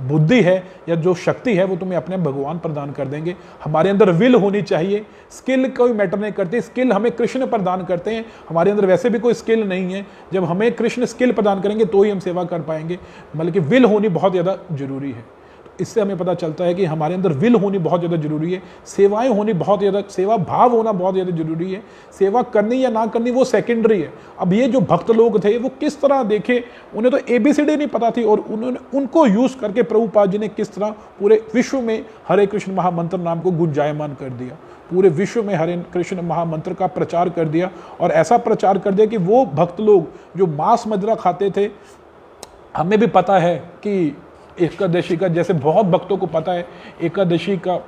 बुद्धि है या जो शक्ति है वो तुम्हें अपने भगवान प्रदान कर देंगे। हमारे अंदर विल होनी चाहिए, स्किल कोई मैटर नहीं करती, स्किल हमें कृष्ण प्रदान करते हैं। हमारे अंदर वैसे भी कोई स्किल नहीं है, जब हमें कृष्ण स्किल प्रदान करेंगे तो ही हम सेवा कर पाएंगे। मतलब कि विल होनी बहुत ज़्यादा जरूरी है। इससे हमें पता चलता है कि हमारे अंदर विल होनी बहुत ज़्यादा जरूरी है, सेवाएं होनी बहुत ज़्यादा, सेवा भाव होना बहुत ज़्यादा जरूरी है। सेवा करनी या ना करनी वो सेकेंडरी है। अब ये जो भक्त लोग थे वो किस तरह देखे, उन्हें तो ABCD नहीं पता थी और उन्होंने उनको यूज करके प्रभुपाद जी ने किस तरह पूरे विश्व में हरे कृष्ण महामंत्र नाम को गुंजायमान कर दिया, पूरे विश्व में हरे कृष्ण महामंत्र का प्रचार कर दिया। और ऐसा प्रचार कर दिया कि वो भक्त लोग जो मांस मदिरा खाते थे, हमें भी पता है कि एकादशी का, जैसे बहुत भक्तों को पता है एकादशी का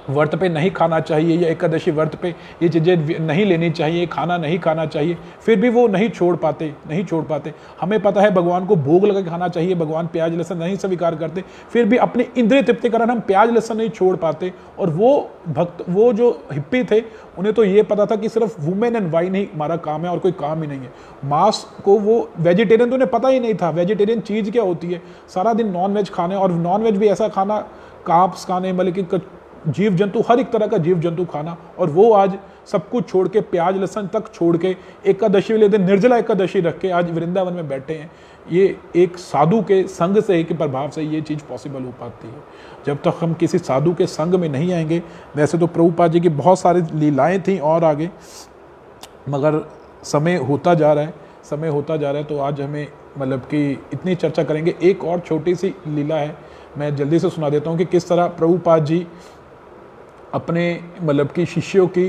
व्रत पे नहीं खाना चाहिए या एकादशी व्रत पे ये चीज़ें नहीं लेनी चाहिए, खाना नहीं खाना चाहिए, फिर भी वो नहीं छोड़ पाते। हमें पता है भगवान को भोग लगा खाना चाहिए, भगवान प्याज लहसुन नहीं स्वीकार करते, फिर भी अपनी इंद्रिय तृप्ति कारण हम प्याज लहसुन नहीं छोड़ पाते। और वो भक्त, वो जो हिप्पी थे, उन्हें तो ये पता था कि सिर्फ वुमेन एंड वाइन ही हमारा काम है और कोई काम ही नहीं है। मांस को वो वेजिटेरियन तो उन्हें पता ही नहीं था, वेजिटेरियन चीज़ क्या होती है, सारा दिन नॉन वेज खाने, और नॉन वेज भी ऐसा खाना, कार्ब्स खाने, मतलब कि जीव जंतु, हर एक तरह का जीव जंतु खाना। और वो आज सब कुछ छोड़ के, प्याज लहसुन तक छोड़ के, एकादशी वाले दिन निर्जला एकादशी रख के आज वृंदावन में बैठे हैं। ये एक साधु के संग से ही, के प्रभाव से ये चीज़ पॉसिबल हो पाती है। जब तक हम किसी साधु के संग में नहीं आएंगे, वैसे तो प्रभुपाद जी की बहुत सारी लीलाएं थी और आगे, मगर समय होता जा रहा है, तो आज हमें मतलब कि इतनी चर्चा करेंगे। एक और छोटी सी लीला है, मैं जल्दी से सुना देता हूँ कि किस तरह प्रभुपाद जी अपने मतलब कि शिष्यों की,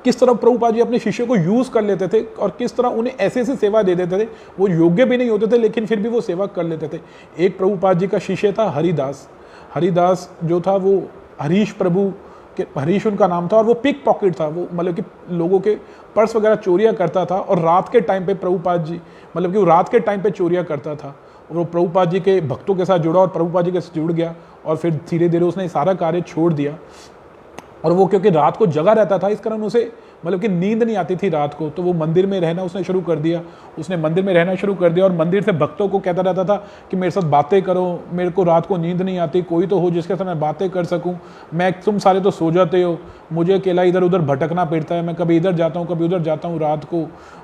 किस तरह प्रभुपाद जी अपने शिष्यों को यूज़ कर लेते थे और किस तरह उन्हें ऐसे ऐसी सेवा दे देते थे, वो योग्य भी नहीं होते थे लेकिन फिर भी वो सेवा कर लेते थे। एक प्रभुपाद जी का शिष्य था हरिदास जो था वो हरीश प्रभु के, हरीश उनका नाम था, और वो पिक पॉकेट था। वो मतलब कि लोगों के पर्स वगैरह चोरियाँ करता था और रात के टाइम पे प्रभुपाद जी, मतलब कि वो रात के टाइम पे चोरियाँ करता था। और वो प्रभुपाद जी के भक्तों के साथ जुड़ा और प्रभुपाद जी के साथ जुड़ गया और फिर धीरे धीरे उसने सारा कार्य छोड़ दिया। और वो क्योंकि रात को जगा रहता था, इस कारण उसे मतलब कि नींद नहीं आती थी रात को, तो वो मंदिर में रहना उसने शुरू कर दिया। उसने मंदिर में रहना शुरू कर दिया और मंदिर से भक्तों को कहता रहता था कि मेरे साथ बातें करो, मेरे को रात को नींद नहीं आती, कोई तो हो जिसके साथ मैं बातें कर सकूं। तुम सारे तो सो जाते हो, मुझे अकेला इधर उधर भटकना पड़ता है, मैं कभी इधर जाता हूँ कभी उधर जाता हूँ रात को,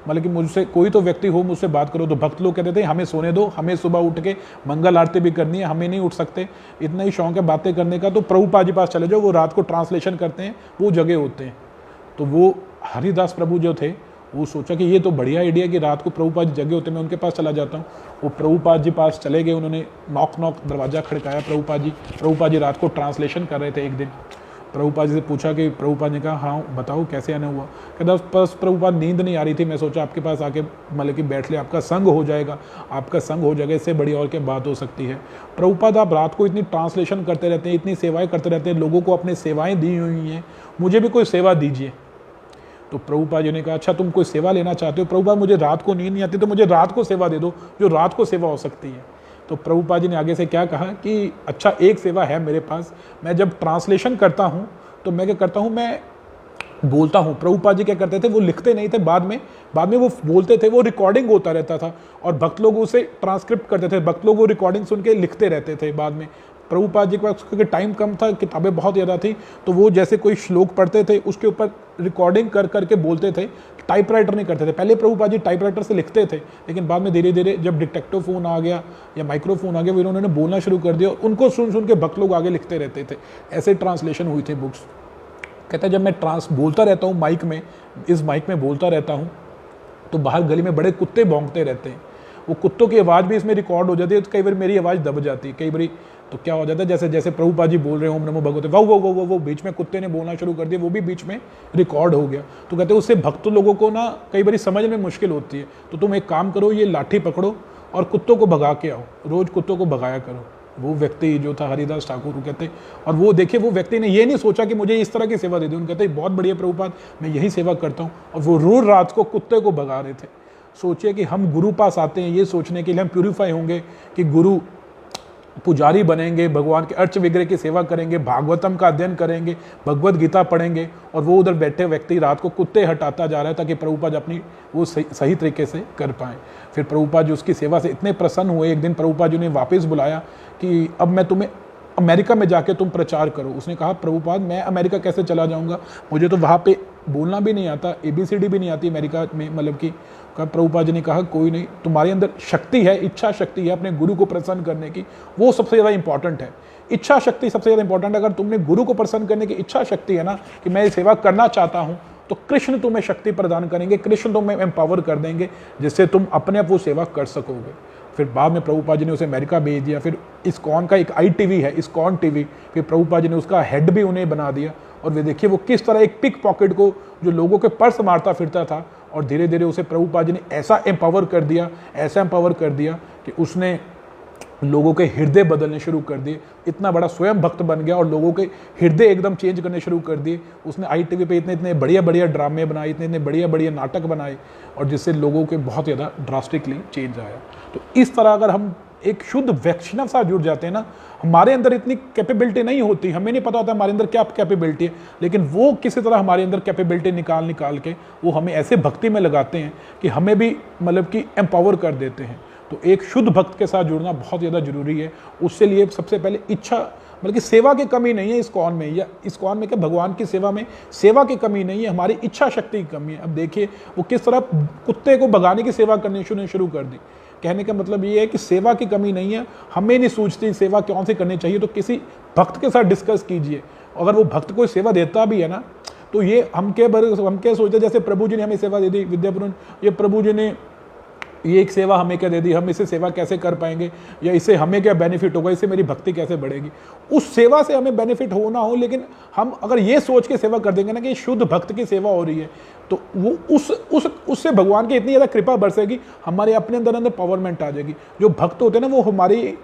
मतलब कि मुझसे कोई तो व्यक्ति हो, मुझसे बात करो। तो भक्त लोग कहते थे हमें सोने दो, हमें सुबह उठ के मंगल आरती भी करनी है, हमें नहीं उठ सकते, इतना ही शौक है बातें करने का। तो प्रभुपाद जी पास चले जाओ, वो रात को ट्रांसलेशन करते हैं, वो जगह होते हैं। तो वो हरिदास प्रभु जो थे, वो सोचा कि ये तो बढ़िया आइडिया कि रात को प्रभुपाद जी जगह होते, मैं उनके पास चला जाता हूँ। वो प्रभुपाद जी पास चले गए, उन्होंने नॉक दरवाज़ा खड़काया। प्रभुपाद जी रात को ट्रांसलेशन कर रहे थे। एक दिन प्रभुपाद जी से पूछा कि प्रभुपाद ने कहा हाँ बताओ कैसे आना हुआ। कहता बस प्रभुपाद नींद नहीं आ रही थी, मैं सोचा आपके पास आके मतलब कि बैठ ले, आपका संग हो जाएगा, इससे बड़ी और क्या बात हो सकती है। प्रभुपाद आप रात को इतनी ट्रांसलेशन करते रहते हैं, इतनी सेवाएं करते रहते हैं, लोगों को अपनी सेवाएं दी हुई हैं, मुझे भी कोई सेवा दीजिए। तो प्रभुपाद जी ने कहा अच्छा तुम कोई सेवा लेना चाहते हो? प्रभुपाद मुझे रात को नींद नहीं आती तो मुझे रात को सेवा दे दो, जो रात को सेवा हो सकती है। तो प्रभुपाद जी ने आगे से क्या कहा कि अच्छा एक सेवा है मेरे पास, मैं जब ट्रांसलेशन करता हूँ तो मैं क्या करता हूँ, मैं बोलता हूँ। प्रभुपाद जी क्या करते थे, वो लिखते नहीं थे, बाद में वो बोलते थे, वो रिकॉर्डिंग होता रहता था और भक्त लोग उसे ट्रांसक्रिप्ट करते थे, भक्त लोग वो रिकॉर्डिंग सुन के लिखते रहते थे बाद में। प्रभुपाद जी के पास क्योंकि टाइम कम था, किताबें बहुत ज़्यादा थी, तो वो जैसे कोई श्लोक पढ़ते थे उसके ऊपर रिकॉर्डिंग कर करके बोलते थे, टाइपराइटर नहीं करते थे। पहले प्रभुपाद जी टाइपराइटर से लिखते थे, लेकिन बाद में धीरे धीरे जब डिटेक्टिव फ़ोन आ गया या माइक्रोफोन आ गया, वो इन्होंने बोलना शुरू कर दिया, उनको सुन सुन के भक्त लोग आगे लिखते रहते थे। ऐसे ट्रांसलेशन हुई थी बुक्स। कहता है जब मैं बोलता रहता हूँ माइक में, इस माइक में बोलता रहता हूँ, तो बाहर गली में बड़े कुत्ते भौंकते रहते हैं, वो कुत्तों की आवाज़ भी इसमें रिकॉर्ड हो जाती है, तो कई बार मेरी आवाज़ दब जाती है, कई बार तो क्या हो जाता है जैसे जैसे प्रभुपाद जी बोल रहे हो ओम नमो भगवते, वो बीच में कुत्ते ने बोलना शुरू कर दिया, वो भी बीच में रिकॉर्ड हो गया। तो कहते हैं उससे भक्त लोगों को ना कई बार समझ में मुश्किल होती है, तो तुम एक काम करो, ये लाठी पकड़ो और कुत्तों को भगा के आओ, रोज़ कुत्तों को भगाया करो। वो व्यक्ति जो था हरिदास ठाकुर वो कहते, और वो देखिए वो व्यक्ति ने ये नहीं सोचा कि मुझे इस तरह की सेवा दे दी, उन्होंने कहते बहुत बढ़िया प्रभुपाद मैं यही सेवा करता हूँ, और वो रोज रात को कुत्ते को भगा रहे थे। सोचिए कि हम गुरु पास आते हैं ये सोचने के लिए हम प्यूरिफाई होंगे कि गुरु पुजारी बनेंगे, भगवान के अर्च विग्रह की सेवा करेंगे, भागवतम का अध्ययन करेंगे, भगवत गीता पढ़ेंगे, और वो उधर बैठे व्यक्ति रात को कुत्ते हटाता जा रहा है ताकि प्रभुपाद अपनी वो सही तरीके से कर पाएँ। फिर प्रभुपाद जी उसकी सेवा से इतने प्रसन्न हुए, एक दिन प्रभुपाद जी ने वापस बुलाया कि अब मैं तुम्हें अमेरिका में जाके तुम प्रचार करो। उसने कहा प्रभुपाद मैं अमेरिका कैसे चला जाऊंगा, मुझे तो वहाँ पे बोलना भी नहीं आता, ABCD भी नहीं आती अमेरिका में, मतलब कि प्रभुपाद जी ने कहा कोई नहीं, तुम्हारे अंदर शक्ति है, इच्छा शक्ति है अपने गुरु को प्रसन्न करने की, वो सबसे ज़्यादा इंपॉर्टेंट है। इच्छा शक्ति सबसे ज़्यादा इंपॉर्टेंट है। अगर तुमने गुरु को प्रसन्न करने की इच्छा शक्ति है ना कि मैं ये सेवा करना चाहता हूँ, तो कृष्ण तुम्हें शक्ति प्रदान करेंगे, कृष्ण तुम्हें एम्पावर कर देंगे, जिससे तुम अपने आप वो सेवा कर सकोगे। फिर बाद में प्रभुपाद जी ने उसे अमेरिका भेज दिया। फिर इस्कॉन का एक ITV है, इस्कॉन TV, फिर प्रभुपाद जी ने उसका हेड भी उन्हें बना दिया। और वे देखिए वो किस तरह एक पिक पॉकेट को जो लोगों के पर्स मारता फिरता था, और धीरे धीरे उसे प्रभुपाद जी ने ऐसा एम्पावर कर दिया कि उसने लोगों के हृदय बदलने शुरू कर दिए, इतना बड़ा स्वयं भक्त बन गया और लोगों के हृदय एकदम चेंज करने शुरू कर दिए। उसने ITV पे इतने बढ़िया ड्रामे बनाए, इतने बढ़िया नाटक बनाए, और जिससे लोगों के बहुत ज़्यादा ड्रास्टिकली चेंज आया। तो इस तरह अगर हम एक शुद्ध वैष्णव साथ जुड़ जाते हैं ना, हमारे अंदर इतनी कैपेबिलिटी नहीं होती, हमें नहीं पता होता हमारे अंदर क्या कैपेबिलिटी है, लेकिन वो किसी तरह हमारे अंदर कैपेबिलिटी निकाल के वो हमें ऐसे भक्ति में लगाते हैं कि हमें भी मतलब कि एम्पावर कर देते हैं। तो एक शुद्ध भक्त के साथ जुड़ना बहुत ज़्यादा जरूरी है। उससे लिए सबसे पहले इच्छा, बल्कि सेवा की कमी नहीं है इस्कॉन में, या इस्कॉन में क्या भगवान की सेवा में सेवा की कमी नहीं है, हमारी इच्छा शक्ति की कमी है। अब देखिए वो किस तरह कुत्ते को भगाने की सेवा करनी शुरू कर दी। कहने का मतलब ये है कि सेवा की कमी नहीं है, हमें नहीं सूझती सेवा कौन सी करनी चाहिए, तो किसी भक्त के साथ डिस्कस कीजिए। अगर वो भक्त कोई सेवा देता भी है ना, तो ये हम क्या सोचते, जैसे प्रभु जी ने हमें सेवा दे दी विद्यापुरन, ये प्रभु जी ने ये एक सेवा हमें क्या दे दी, हम इसे सेवा कैसे कर पाएंगे, या इससे हमें क्या बेनिफिट होगा, इससे मेरी भक्ति कैसे बढ़ेगी। उस सेवा से हमें बेनिफिट हो ना हो, लेकिन हम अगर ये सोच के सेवा कर देंगे ना कि शुद्ध भक्त की सेवा हो रही है, तो वो उससे भगवान की इतनी ज़्यादा कृपा बरसेगी, हमारे अपने अंदर पावरमेंट आ जाएगी। जो भक्त होते हैं ना, वो हमारी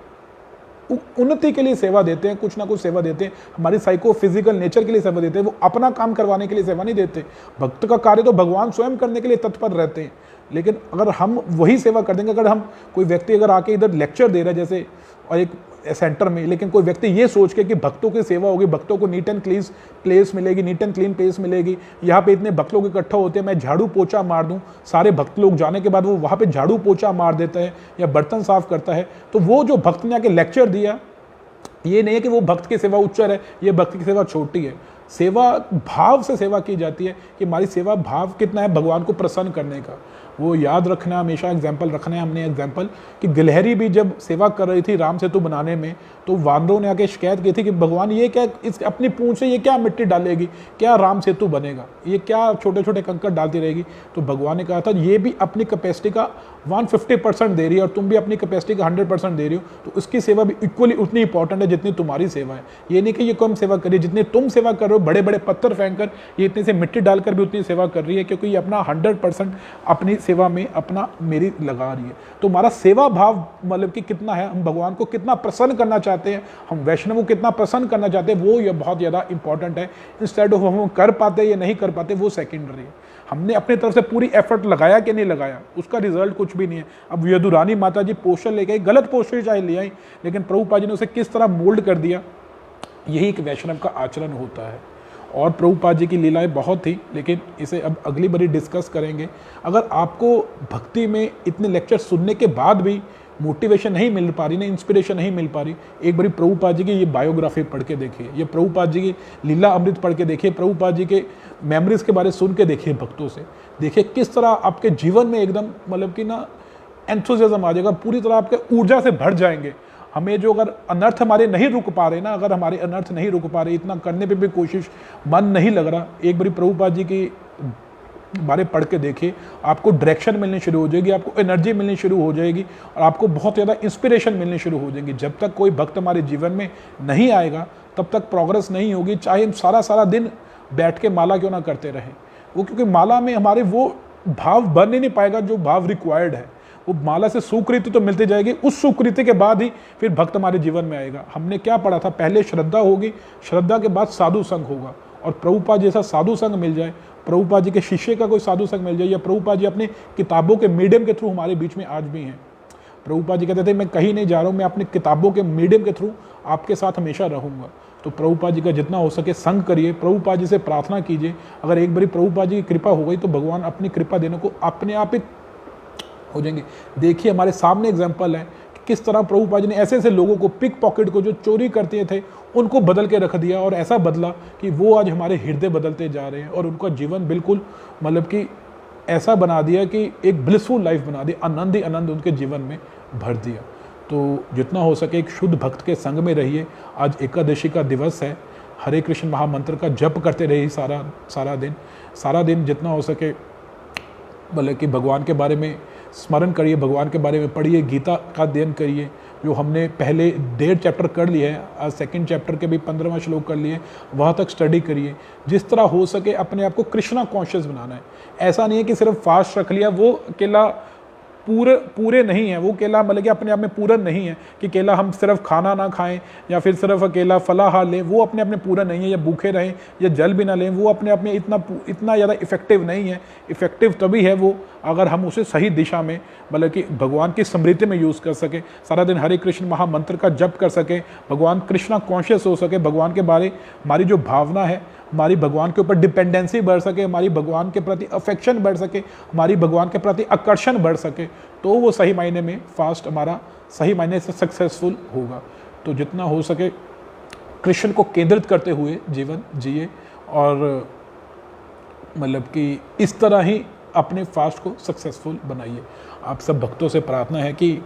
उन्नति के लिए सेवा देते हैं, कुछ ना कुछ सेवा देते हैं, हमारी साइको फिजिकल नेचर के लिए सेवा देते हैं, वो अपना काम करवाने के लिए सेवा नहीं देते। भक्त का कार्य तो भगवान स्वयं करने के लिए तत्पर रहते हैं। लेकिन अगर हम वही सेवा कर देंगे, अगर हम कोई व्यक्ति अगर आके इधर लेक्चर दे रहा है जैसे और एक सेंटर में, लेकिन कोई व्यक्ति ये सोच के कि भक्तों की सेवा होगी, भक्तों को नीट एंड क्लीन प्लेस मिलेगी, नीट एंड क्लीन प्लेस मिलेगी, यहाँ पे इतने भक्त लोग इकट्ठा होते हैं, मैं झाड़ू पोछा मार दूँ, सारे भक्त लोग जाने के बाद वो वहाँ पे झाड़ू पोछा मार देता है या बर्तन साफ करता है, तो वो जो भक्त ने आके लेक्चर दिया, ये नहीं है कि वो भक्त की सेवा उच्च है, ये भक्त की सेवा छोटी है। सेवा भाव से सेवा की जाती है कि हमारी सेवा भाव कितना है भगवान को प्रसन्न करने का, वो याद रखना, हमेशा एग्जाम्पल रखना है। हमने एग्जाम्पल कि गिलहरी भी जब सेवा कर रही थी राम सेतु बनाने में, तो वानरों ने आके शिकायत की थी कि भगवान ये क्या, इस अपनी पूंछ से ये क्या मिट्टी डालेगी, क्या राम सेतु बनेगा, ये क्या छोटे छोटे कंकड़ डालती रहेगी। तो भगवान ने कहा था ये भी अपनी कैपेसिटी का 150% दे रही है और तुम भी अपनी कैपेसिटी का 100% दे रही हो, तो उसकी सेवा भी इक्वली उतनी इंपॉर्टेंट है जितनी तुम्हारी सेवा है। ये नहीं कि ये कम सेवा करिए, जितनी तुम सेवा कर रहे हो, बड़े बड़े पत्थर फेंक कर, ये इतनी से मिट्टी डालकर भी उतनी सेवा कर रही है, क्योंकि ये अपना 100% अपनी सेवा में अपना मेरी लगा रही है। तो हमारा सेवा भाव मतलब कि कितना है, हम भगवान को कितना प्रसन्न करना चाहते हैं, हम वैष्णव को कितना प्रसन्न करना चाहते हैं, वो ये बहुत ज़्यादा इंपॉर्टेंट है। इंस्टेड ऑफ हम कर पाते या नहीं कर पाते, वो सेकेंडरी है। हमने अपनी तरफ से पूरी एफर्ट लगाया कि नहीं लगाया, उसका रिजल्ट कुछ भी नहीं है। अब यदुरानी माता जी पोस्टर लेके आई, गलत पोस्टर चाहे ले आई, लेकिन प्रभुपाद जी ने उसे किस तरह मोल्ड कर दिया, यही एक वैष्णव का आचरण होता है। और प्रभुपाद जी की लीलाएं बहुत थी, लेकिन इसे अब अगली बारी डिस्कस करेंगे। अगर आपको भक्ति में इतने लेक्चर सुनने के बाद भी मोटिवेशन नहीं मिल पा रही, ना इंस्पिरेशन नहीं मिल पा रही, एक बारी प्रभुपाद जी की ये बायोग्राफी पढ़ के देखिए, ये प्रभुपाद जी की लीला अमृत पढ़ के देखिए, प्रभुपाद जी के मेमोरीज के बारे सुन के देखिए भक्तों से, देखिए किस तरह आपके जीवन में एकदम मतलब कि ना एंथुसियाज्म आ जाएगा, पूरी तरह आपके ऊर्जा से भर जाएंगे। हमें जो अगर अनर्थ हमारे नहीं रुक पा रहे ना, अगर हमारे अनर्थ नहीं रुक पा रहे, इतना करने पे भी कोशिश मन नहीं लग रहा, एक बारी प्रभुपाद जी की बारे पढ़ के देखिए, आपको डायरेक्शन मिलनी शुरू हो जाएगी, आपको एनर्जी मिलनी शुरू हो जाएगी और आपको बहुत ज़्यादा इंस्पिरेशन मिलनी शुरू हो जाएगी। जब तक कोई भक्त हमारे जीवन में नहीं आएगा तब तक प्रोग्रेस नहीं होगी, चाहे हम सारा सारा दिन बैठ के माला क्यों ना करते रहें। वो क्योंकि माला में हमारे वो भाव बन ही नहीं पाएगा जो भाव रिक्वायर्ड है। वो माला से सुकृति तो मिलती जाएगी, उस सुकृति के बाद ही फिर भक्त हमारे जीवन में आएगा। हमने क्या पढ़ा था, पहले श्रद्धा होगी, श्रद्धा के बाद साधु संग होगा। और प्रभुपाद जैसा साधु संग मिल जाए, प्रभुपाद जी के शिष्य का कोई साधु संग मिल जाए, या प्रभुपाद जी अपने किताबों के मीडियम के थ्रू हमारे बीच में आज भी हैं। प्रभुपाद जी कहते थे मैं कहीं नहीं जा रहा हूँ, मैं अपने किताबों के मीडियम के थ्रू आपके साथ हमेशा रहूँगा। तो प्रभुपाद जी का जितना हो सके संग करिए, प्रभुपाद जी से प्रार्थना कीजिए। अगर एक बारी प्रभुपाद जी की कृपा हो गई तो भगवान अपनी कृपा देने को अपने आप ही हो जाएंगे। देखिए हमारे सामने एग्जाम्पल है कि किस तरह प्रभुपाद जी ने ऐसे ऐसे लोगों को, पिक पॉकेट को, जो चोरी करते थे उनको बदल के रख दिया, और ऐसा बदला कि वो आज हमारे हृदय बदलते जा रहे हैं और उनका जीवन बिल्कुल मतलब कि ऐसा बना दिया कि एक ब्लिसफुल लाइफ बना दी, आनंद ही आनंद उनके जीवन में भर दिया। तो जितना हो सके एक शुद्ध भक्त के संग में रहिए। आज एकादशी का दिवस है, हरे कृष्ण महामंत्र का जप करते रहिए सारा दिन जितना हो सके, मतलब कि भगवान के बारे में स्मरण करिए, भगवान के बारे में पढ़िए, गीता का अध्ययन करिए। जो हमने पहले 1.5 चैप्टर कर लिए हैं, आज 2nd चैप्टर के भी 15वां श्लोक कर लिए, वहाँ तक स्टडी करिए। जिस तरह हो सके अपने आप को कृष्णा कॉन्शियस बनाना है। ऐसा नहीं है कि सिर्फ फास्ट रख लिया, वो अकेला पूरे नहीं है, वो केला मतलब कि अपने आप में पूरन नहीं है कि केला हम सिर्फ खाना ना खाएं या फिर सिर्फ अकेला फलाहार लें, वो अपने आप में पूरा नहीं है। या भूखे रहें या जल भी ना लें, वो अपने आप में इतना ज़्यादा इफेक्टिव नहीं है। इफेक्टिव तभी है वो अगर हम उसे सही दिशा में मतलब कि भगवान की स्मृति में यूज़ कर सकें, सारा दिन हरे कृष्ण महामंत्र का जप कर सकें, भगवान कृष्णा कॉन्शियस हो सके, भगवान के बारे हमारी जो भावना है, हमारी भगवान के ऊपर डिपेंडेंसी बढ़ सके, हमारी भगवान के प्रति अफेक्शन बढ़ सके, हमारी भगवान के प्रति आकर्षण बढ़ सके, तो वो सही मायने में फास्ट हमारा सही मायने से सक्सेसफुल होगा। तो जितना हो सके कृष्ण को केंद्रित करते हुए जीवन जिए और मतलब कि इस तरह ही अपने फास्ट को सक्सेसफुल बनाइए। आप सब भक्तों से प्रार्थना है कि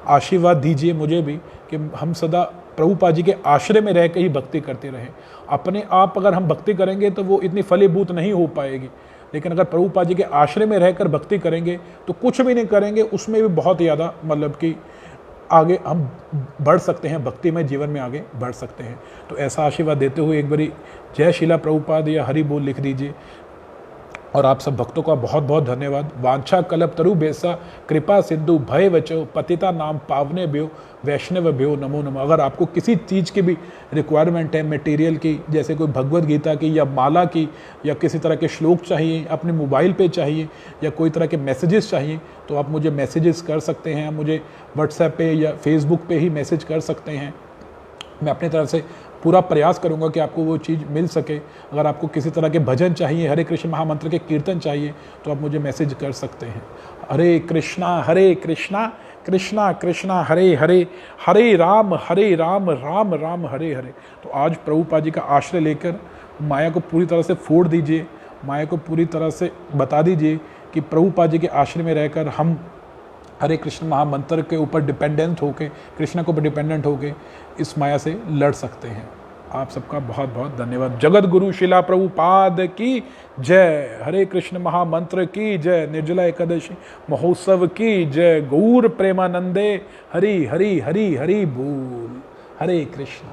आशीर्वाद दीजिए मुझे भी कि हम सदा प्रभुपाद जी के आश्रय में रह के ही भक्ति करते रहें। अपने आप अगर हम भक्ति करेंगे तो वो इतनी फलीभूत नहीं हो पाएगी, लेकिन अगर प्रभुपाद जी के आश्रय में रहकर भक्ति करेंगे तो कुछ भी नहीं करेंगे, उसमें भी बहुत ज़्यादा मतलब कि आगे हम बढ़ सकते हैं, भक्ति में जीवन में आगे बढ़ सकते हैं। तो ऐसा आशीर्वाद देते हुए एक बारी जय शिला प्रभुपाद या हरि बोल लिख दीजिए। और आप सब भक्तों का बहुत बहुत धन्यवाद। वांछा कल्प तरु बेसा कृपा सिंधु भय वचो पतिता नाम पावने भ्यो वैष्णव भ्यो नमो नमः। अगर आपको किसी चीज़ की भी रिक्वायरमेंट है मटेरियल की, जैसे कोई भगवत गीता की या माला की या किसी तरह के श्लोक चाहिए, अपने मोबाइल पे चाहिए या कोई तरह के मैसेजेस चाहिए, तो आप मुझे मैसेजेस कर सकते हैं, मुझे व्हाट्सएप पे या फेसबुक पे ही मैसेज कर सकते हैं। मैं अपनी तरफ से पूरा प्रयास करूंगा कि आपको वो चीज़ मिल सके। अगर आपको किसी तरह के भजन चाहिए, हरे कृष्ण महामंत्र के कीर्तन चाहिए, तो आप मुझे मैसेज कर सकते हैं। हरे कृष्णा कृष्णा कृष्णा हरे हरे, हरे राम राम राम हरे हरे। तो आज प्रभुपाद जी का आश्रय लेकर माया को पूरी तरह से फोड़ दीजिए, माया को पूरी तरह से बता दीजिए कि प्रभुपाद जी के आश्रय में रहकर हम हरे कृष्ण महामंत्र के ऊपर डिपेंडेंट होके, कृष्ण के ऊपर डिपेंडेंट होके इस माया से लड़ सकते हैं। आप सबका बहुत बहुत धन्यवाद। जगत गुरु शिला प्रभुपाद की जय, हरे कृष्ण महामंत्र की जय, निर्जला एकादशी महोत्सव की जय, गौर प्रेमानंदे हरि हरि हरि हरि बोल। हरे कृष्ण।